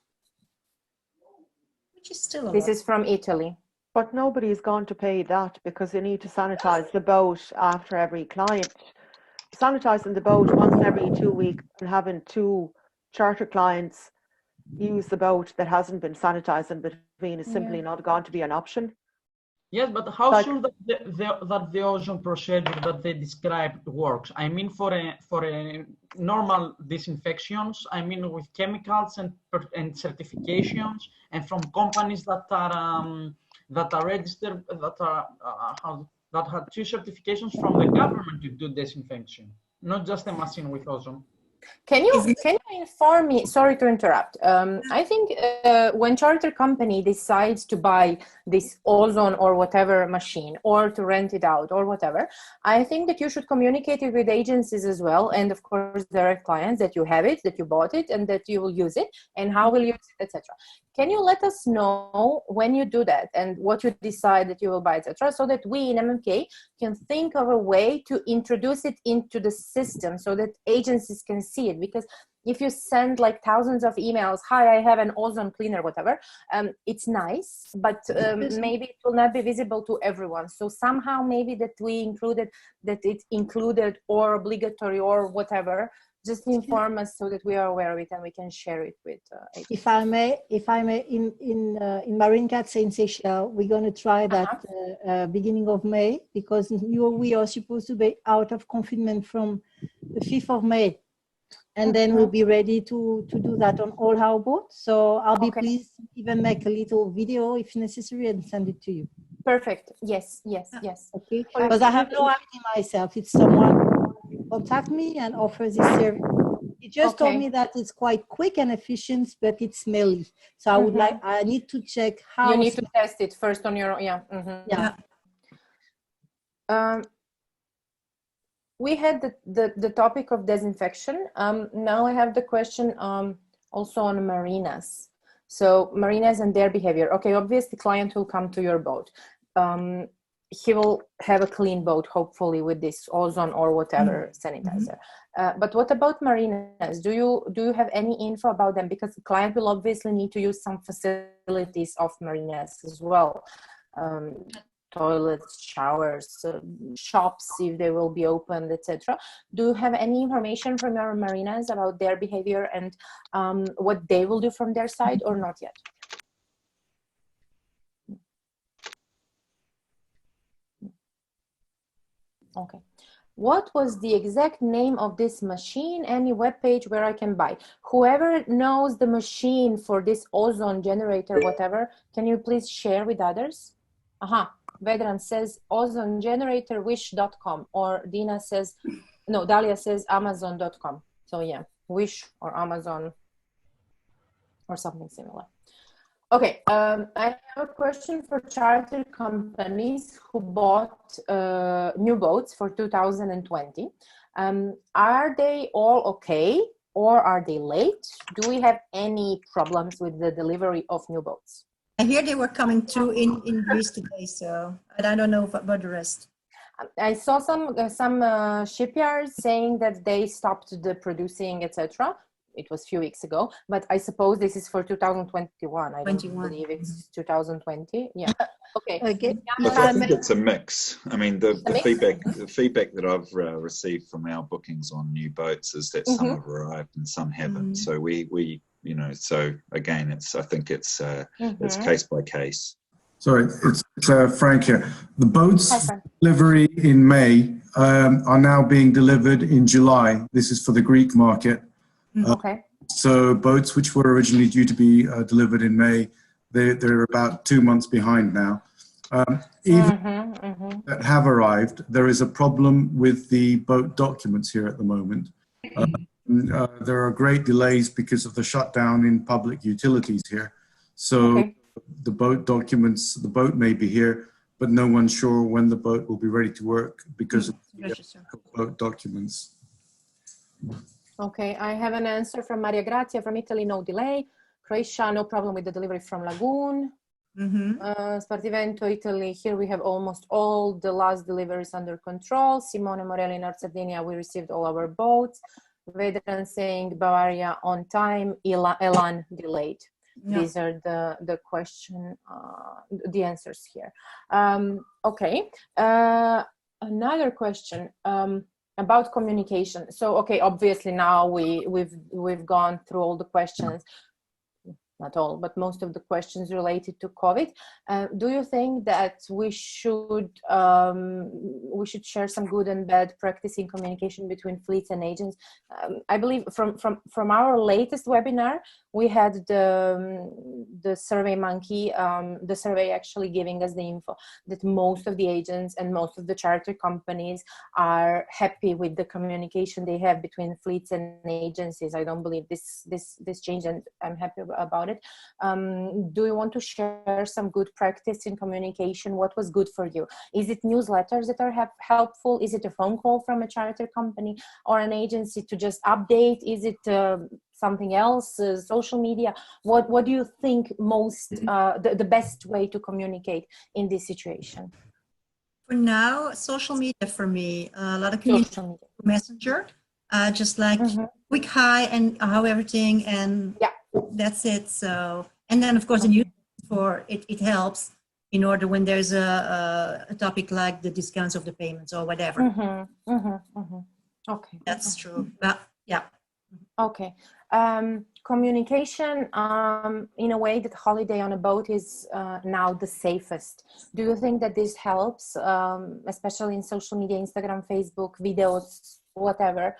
Which is still a This lot. is from Italy. But nobody is going to pay that, because they need to sanitize the boat after every client. Sanitizing the boat once every 2 weeks and having 2 charter clients use the boat that hasn't been sanitized in between is simply not going to be an option. Yes, but how sure that the ozone procedure that they described works? I mean, for a normal disinfections, I mean, with chemicals and certifications, and from companies that are registered, that have 2 certifications from the government to do disinfection, not just a machine with ozone. Can you inform me? Sorry to interrupt. I think when charter company decides to buy this ozone or whatever machine, or to rent it out or whatever, I think that you should communicate it with agencies as well, and of course direct clients, that you have it, that you bought it, and that you will use it, and how will you use it, etc. Can you let us know when you do that and what you decide that you will buy, etc., so that we in MMK can think of a way to introduce it into the system so that agencies can see it? Because if you send like thousands of emails, hi, I have an ozone cleaner, whatever, it's nice, but maybe it will not be visible to everyone. So somehow maybe that we included, that it's included or obligatory or whatever, just inform us so that we are aware of it and we can share it with If I may, in Marine Cats in Seychelles, we're going to try that beginning of May, because we are supposed to be out of confinement from the 5th of May. and then we'll be ready to do that on all our boats. So I'll be pleased to even make a little video if necessary and send it to you. Perfect. Yes, yes, yes. Okay. Because I have no idea myself. It's someone who contact me and offers this service. He just told me that it's quite quick and efficient, but it's smelly. So I would like, I need to check how. You need to test it first on your own. Yeah. Yeah. We had the topic of disinfection. Now I have the question also on marinas. So marinas and their behavior. Okay, obviously client will come to your boat. He will have a clean boat, hopefully, with this ozone or whatever sanitizer. But what about marinas? Do you have any info about them? Because the client will obviously need to use some facilities of marinas as well. Toilets, showers, shops, if they will be opened, etc. Do you have any information from your marinas about their behavior and what they will do from their side, or not yet? Okay. What was the exact name of this machine? Any web page where I can buy? Whoever knows the machine for this ozone generator, whatever, can you please share with others? Vedran says ozonegeneratorwish.com, or Dina says, no, Dalia says amazon.com. So yeah, Wish or Amazon or something similar. Okay, I have a question for charter companies who bought new boats for 2020. Are they all okay, or are they late? Do we have any problems with the delivery of new boats? I hear they were coming through in Greece today, so I don't know about the rest. I saw some shipyards saying that they stopped the producing, etc. It was a few weeks ago, but I suppose this is for 2021. I don't believe it's 2020. Yeah. Okay. Look, I think it's a mix. I mean, the feedback that I've received from our bookings on new boats is that some have arrived and some haven't. So we you know, so again, I think it's case by case. Sorry, it's Frank here. The boats delivery in May are now being delivered in July. This is for the Greek market. Okay. So boats which were originally due to be delivered in May, they're about 2 months behind now. Even that have arrived, there is a problem with the boat documents here at the moment. There are great delays because of the shutdown in public utilities here. So the boat documents, the boat may be here, but no one's sure when the boat will be ready to work because of the boat documents. Okay, I have an answer from Maria Grazia from Italy, no delay. Croatia, no problem with the delivery from Lagoon. Spartivento, Italy, here we have almost all the last deliveries under control. Simone Morelli, North Sardinia, we received all our boats. Vedran saying Bavaria on time, Elan delayed. These are the question, the answers here. Okay, another question about communication. So, okay, obviously now we've gone through all the questions. Not all, but most of the questions related to COVID. Do you think that we should share some good and bad practice in communication between fleets and agents? I believe from our latest webinar, we had the Survey Monkey, the survey actually giving us the info that most of the agents and most of the charter companies are happy with the communication they have between fleets and agencies. I don't believe this changed, and I'm happy about it. Do you want to share some good practice in communication? What was good for you? Is it newsletters that are helpful? Is it a phone call from a charter company or an agency to just update? Is it something else, social media? What do you think most the best way to communicate in this situation? For now, social media for me. A lot of communication Messenger, just like quick hi and how everything, and that's it. So, and then of course the news for it helps in order when there's a topic like the discounts of the payments or whatever. Okay, that's true. But yeah. Okay. Communication in a way that holiday on a boat is now the safest. Do you think that this helps, especially in social media, Instagram, Facebook, videos, whatever?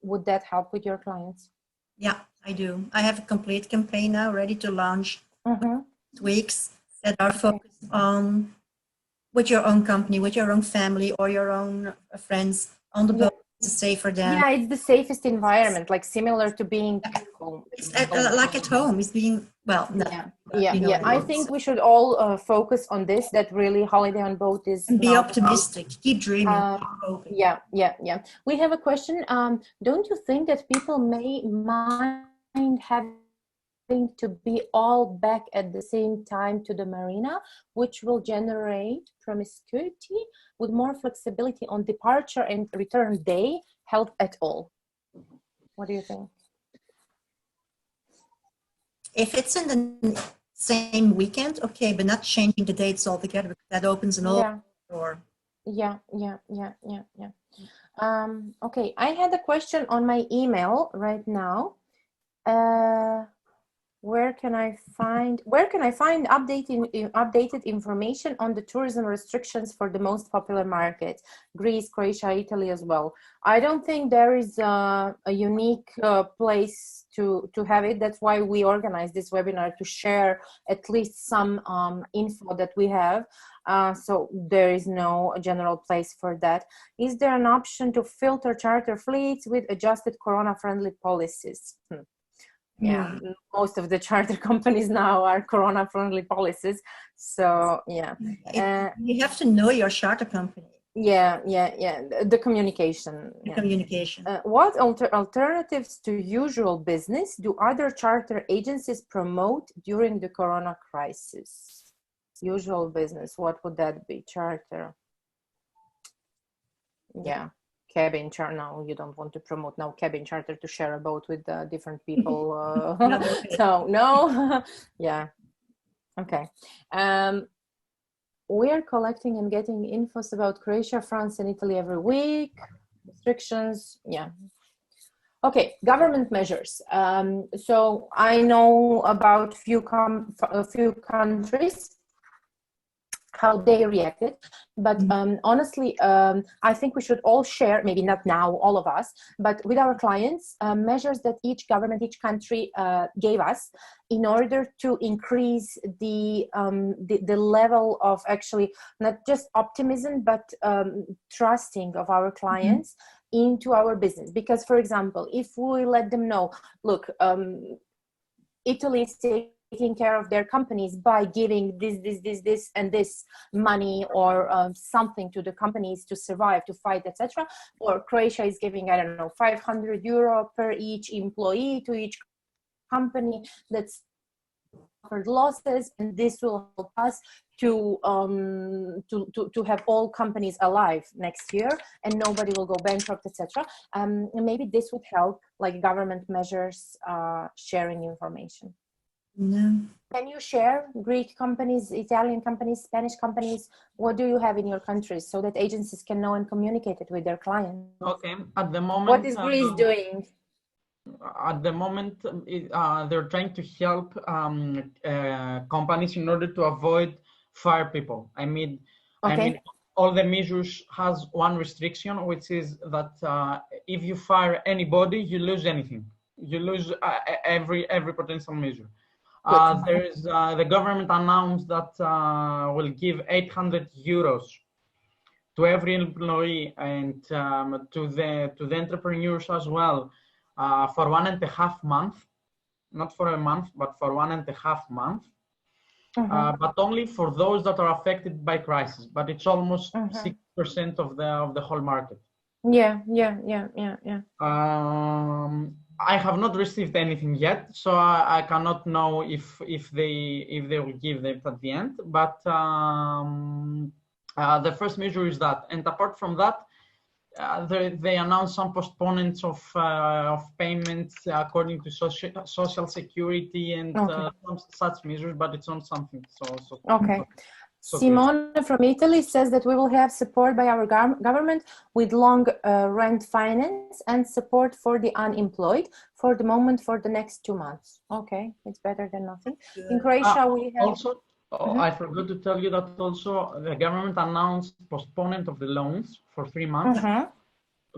would that help with your clients? Yeah, I do. I have a complete campaign now ready to launch weeks that are focused on with your own company, with your own family or your own friends on the boat. It's safer than. Yeah, it's the safest environment, like similar to being at home. It's like at home. It's being, well, no, yeah. I think we should all focus on this, that really holiday on boat is. And be optimistic, keep dreaming, keep hoping. Yeah. We have a question. Don't you think that people may mind having to be all back at the same time to the marina, which will generate promiscuity? Would more flexibility on departure and return day help at all? What do you think? If it's in the same weekend, okay, but not changing the dates altogether, because that opens an open door. Yeah. Okay, I had a question on my email right now. Where can I find updated information on the tourism restrictions for the most popular markets, Greece, Croatia, Italy as well? I don't think there is a unique place to have it. That's why we organized this webinar, to share at least some info that we have. So there is no general place for that. Is there an option to filter charter fleets with adjusted corona-friendly policies? Yeah, most of the charter companies now are corona-friendly policies. So yeah, you have to know your charter company. Yeah. The communication. Communication. What alternatives to usual business do other charter agencies promote during the corona crisis? Usual business. What would that be? Charter. Yeah. Cabin charter. No, you don't want to promote now cabin charter to share a boat with different people. So no. Yeah. Okay. We are collecting and getting infos about Croatia, France, and Italy every week. Restrictions. Yeah. Okay. Government measures. So I know about a few countries, how they reacted, but honestly, I think we should all share, maybe not now, all of us, but with our clients, measures that each government, each country gave us in order to increase the level of actually not just optimism, but trusting of our clients into our business. Because, for example, if we let them know, look, Italy is taking care of their companies by giving this and this money or something to the companies to survive, to fight, etc. Or Croatia is giving, I don't know, 500 euro per each employee to each company that's suffered losses, and this will help us to have all companies alive next year and nobody will go bankrupt, etc. Maybe this would help, like government measures, sharing information. No. Can you share Greek companies, Italian companies, Spanish companies? What do you have in your countries so that agencies can know and communicate it with their clients? Okay, at the moment. What is Greece doing? At the moment, they're trying to help companies in order to avoid fire people. I mean, all the measures has one restriction, which is that if you fire anybody, you lose anything. You lose every potential measure. There is the government announced that will give 800 euros to every employee and to the entrepreneurs as well for 1.5 months, not for a month, but for 1.5 months. But only for those that are affected by crisis. But it's almost 6% of the whole market. Yeah. I have not received anything yet, so I cannot know if they will give it at the end. But the first measure is that, and apart from that, they announced some postponements of payments according to social security and some such measures, but it's not something so. Okay. Simone from Italy says that we will have support by our government with long rent finance and support for the unemployed for the moment for the next 2 months. Okay, it's better than nothing. In Croatia, we have... Also, I forgot to tell you that also the government announced postponement of the loans for 3 months.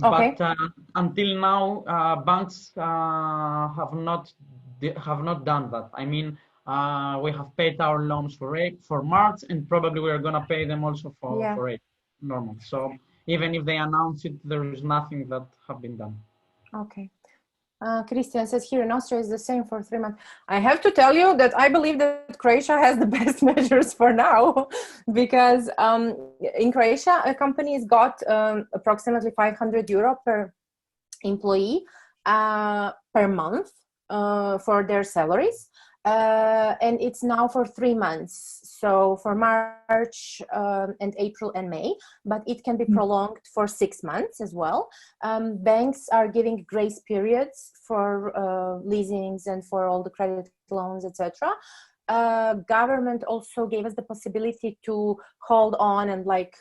Okay. But until now, banks have not done that. I mean, we have paid our loans for March, and probably we are gonna pay them also for April, normal. So even if they announce it, there is nothing that have been done. Okay. Christian says here in Austria is the same for 3 months. I have to tell you that I believe that Croatia has the best measures for now, because in Croatia, a company has got approximately €500 per employee per month for their salaries. And it's now for 3 months. So for March and April and May, but it can be prolonged for 6 months as well. Banks are giving grace periods for leasings and for all the credit loans, etc. Government also gave us the possibility to hold on and like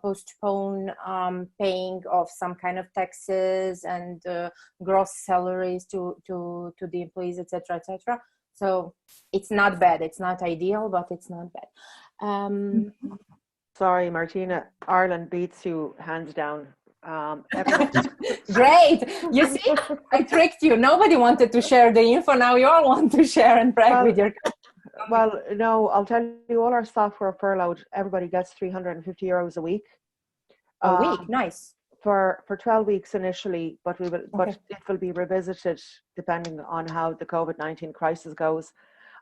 postpone paying of some kind of taxes and gross salaries to the employees, etc., etc. So it's not bad. It's not ideal, but it's not bad. Sorry, Martina, Ireland beats you hands down. Great. You see, I tricked you. Nobody wanted to share the info. Now you all want to share and brag with your company. Well, no, I'll tell you, all our staff were furloughed. Everybody gets €350 a week. A week, nice. For 12 weeks initially, but but it will be revisited depending on how the COVID-19 crisis goes.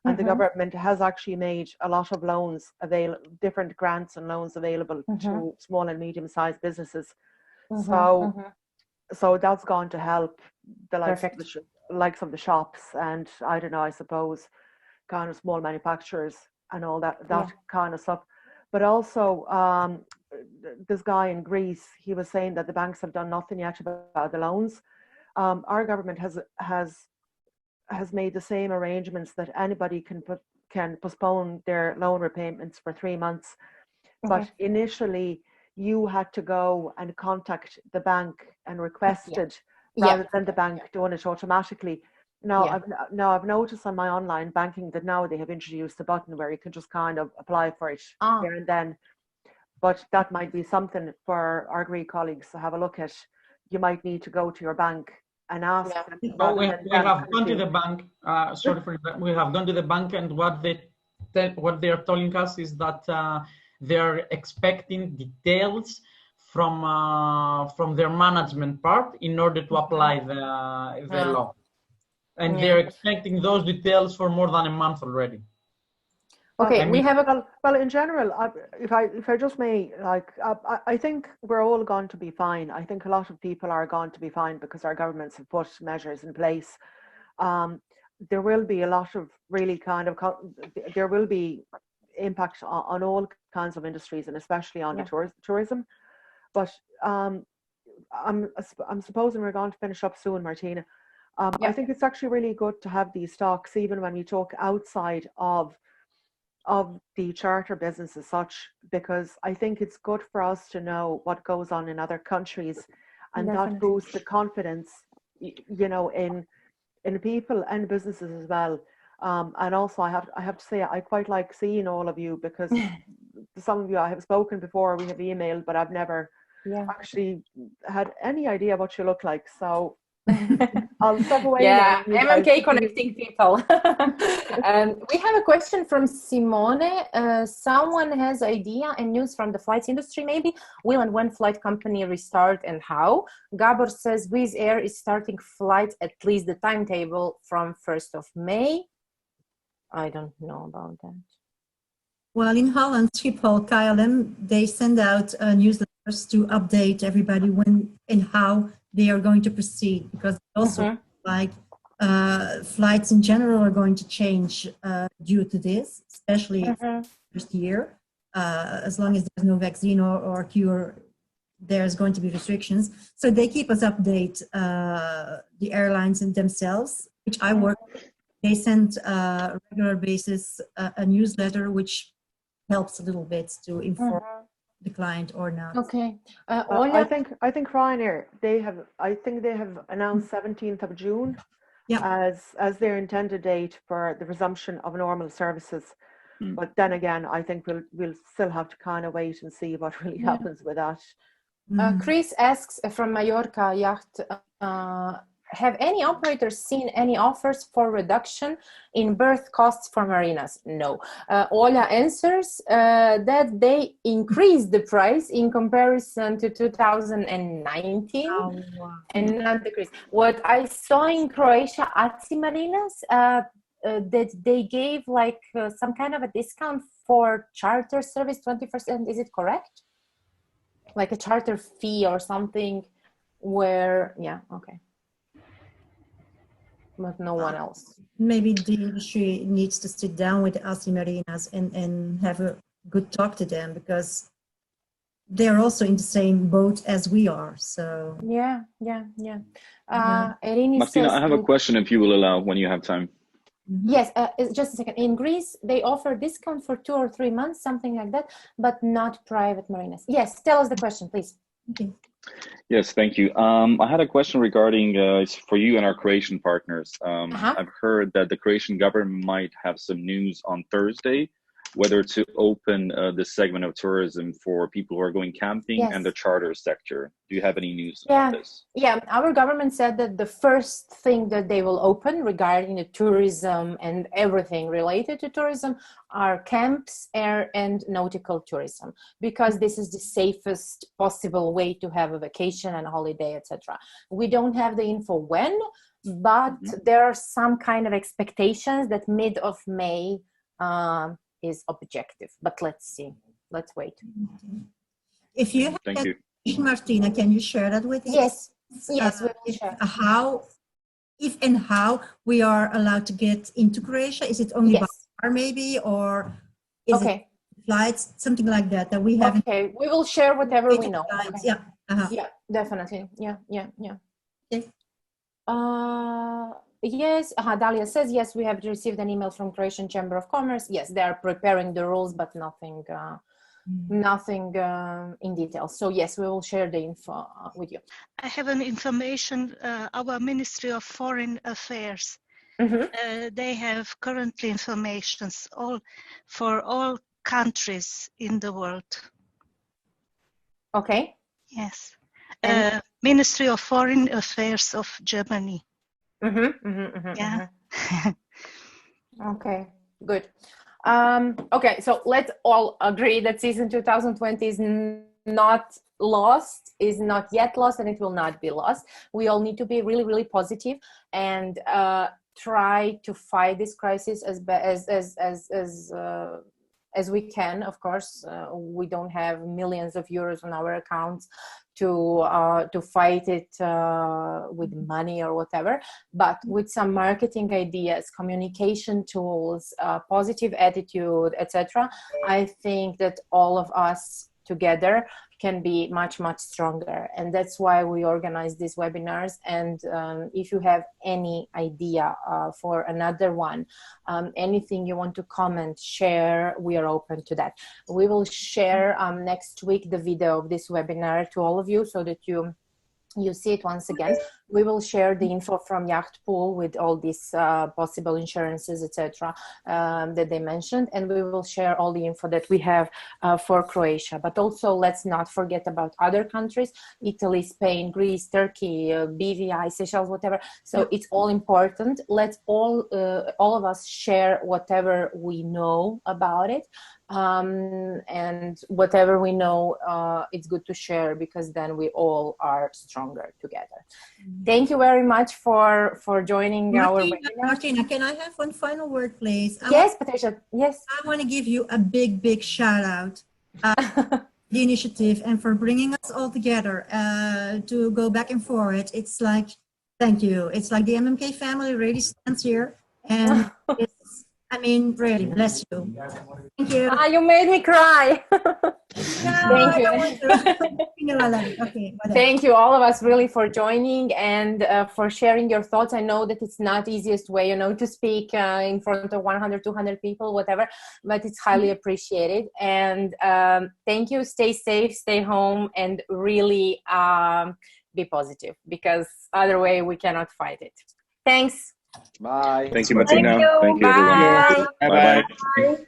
And the government has actually made a lot of loans available, different grants and loans available to small and medium-sized businesses. So that's going to help the likes of the shops and, I don't know, I suppose kind of small manufacturers and all that kind of stuff. But also this guy in Greece, he was saying that the banks have done nothing yet about the loans. Our government has made the same arrangements that anybody can postpone their loan repayments for 3 months. But initially, you had to go and contact the bank and request it rather than the bank doing it automatically. Now, I've noticed on my online banking that now they have introduced a button where you can just kind of apply for it there and then. But that might be something for our Greek colleagues to have a look at. You might need to go to your bank and ask them. We have gone to the bank. Sorry for that. We have gone to the bank, and what they are telling us is that they are expecting details from their management part in order to apply the law, and they're expecting those details for more than a month already. Okay, we have well, in general, if I just may, like, I think we're all going to be fine. I think a lot of people are going to be fine because our governments have put measures in place. There will be a lot of really kind of, there will be impact on all kinds of industries and especially on the tourism. But I'm supposing we're going to finish up soon, Martina. I think it's actually really good to have these stocks, even when we talk outside of the charter business as such, because I think it's good for us to know what goes on in other countries, and that boosts the confidence, you know, in people and businesses as well. And also, I have to say, I quite like seeing all of you, because some of you I have spoken before, we have emailed, but I've never actually had any idea what you look like. So I'll step away. Yeah, MMK connecting people. We have a question from Simone. Someone has idea and news from the flights industry, maybe. Will and when flight company restart and how? Gabor says Wizz Air is starting flights, at least the timetable, from 1st of May. I don't know about that. Well, in Holland, Schiphol, KLM, they send out newsletters to update everybody when and how they are going to proceed, because also like flights in general are going to change due to this, especially first year. As long as there's no vaccine or cure, there's going to be restrictions. So they keep us update, the airlines and themselves, which I work with. They send regular basis a newsletter which helps a little bit to inform the client or not. Okay. I think Ryanair, they have announced 17th of June as their intended date for the resumption of normal services. But then again, I think we'll still have to kind of wait and see what really happens with that. Chris asks from Mallorca Yacht, have any operators seen any offers for reduction in berth costs for marinas? No. Ola answers that they increased the price in comparison to 2019 and not decreased. What I saw in Croatia at the marinas, that they gave like some kind of a discount for charter service, 20%, is it correct? Like a charter fee or something where, yeah, okay. But no one else. Maybe the industry needs to sit down with the ASI Marinas and have a good talk to them, because they're also in the same boat as we are. So yeah. Martina, says, I have a question, if you will allow, when you have time. Yes, just a second. In Greece, they offer discount for 2 or 3 months, something like that, but not private marinas. Yes, tell us the question, please. Okay. Yes, thank you. I had a question regarding for you and our Croatian partners. I've heard that the Croatian government might have some news on Thursday, whether to open this segment of tourism for people who are going camping and the charter sector. Do you have any news about this? Yeah, our government said that the first thing that they will open regarding the tourism and everything related to tourism are camps, air and nautical tourism, because this is the safest possible way to have a vacation and a holiday, etc. We don't have the info when, but there are some kind of expectations that mid of May is objective, but let's see. Let's wait. If you have Thank you. Martina, can you share that with us? Yes, we will share. If and how we are allowed to get into Croatia? Is it only by car maybe, or is it flights, something like that we have? Okay, we will share whatever we know. Yeah. Yeah, definitely. Yeah. Okay. Yes, Dalia says, yes, we have received an email from Croatian Chamber of Commerce. Yes, they are preparing the rules, but nothing in detail. So yes, we will share the info with you. I have an information, our Ministry of Foreign Affairs, they have currently informations for all countries in the world. Okay. Yes. Ministry of Foreign Affairs of Germany. Yeah. Okay, good. Okay, so let's all agree that season 2020 is not lost, is not yet lost, and it will not be lost. We all need to be really, really positive and try to fight this crisis as we can. Of course, we don't have millions of euros on our accounts to fight it with money or whatever, but with some marketing ideas, communication tools, positive attitude, etc. I think that all of us together can be much, much stronger. And that's why we organize these webinars. And if you have any idea for another one, anything you want to comment, share, we are open to that. We will share next week the video of this webinar to all of you so that you see it once again. We will share the info from Yacht Pool with all these possible insurances, etc. That they mentioned, and we will share all the info that we have for Croatia. But also, let's not forget about other countries: Italy, Spain, Greece, Turkey, BVI, Seychelles, whatever. So it's all important. Let's all of us share whatever we know about it. And whatever we know, it's good to share, because then we all are stronger together. Thank you very much for joining our webinar. Martina, can I have one final word, please? Yes, Patricia. Yes. I want to give you a big, big shout out the initiative and for bringing us all together to go back and forth. It's like, thank you. It's like the MMK family really stands here, and it's, I mean, really, bless you. Thank you. You made me cry. Thank you. Okay, thank you, all of us, really, for joining and for sharing your thoughts. I know that it's not the easiest way, to speak in front of 100, 200 people, whatever, but it's highly appreciated. And thank you. Stay safe, stay home, and really be positive, because other way we cannot fight it. Thanks. Bye. Thank you, Martina. Thank you. Thank you, everyone. Bye. Bye-bye. Bye.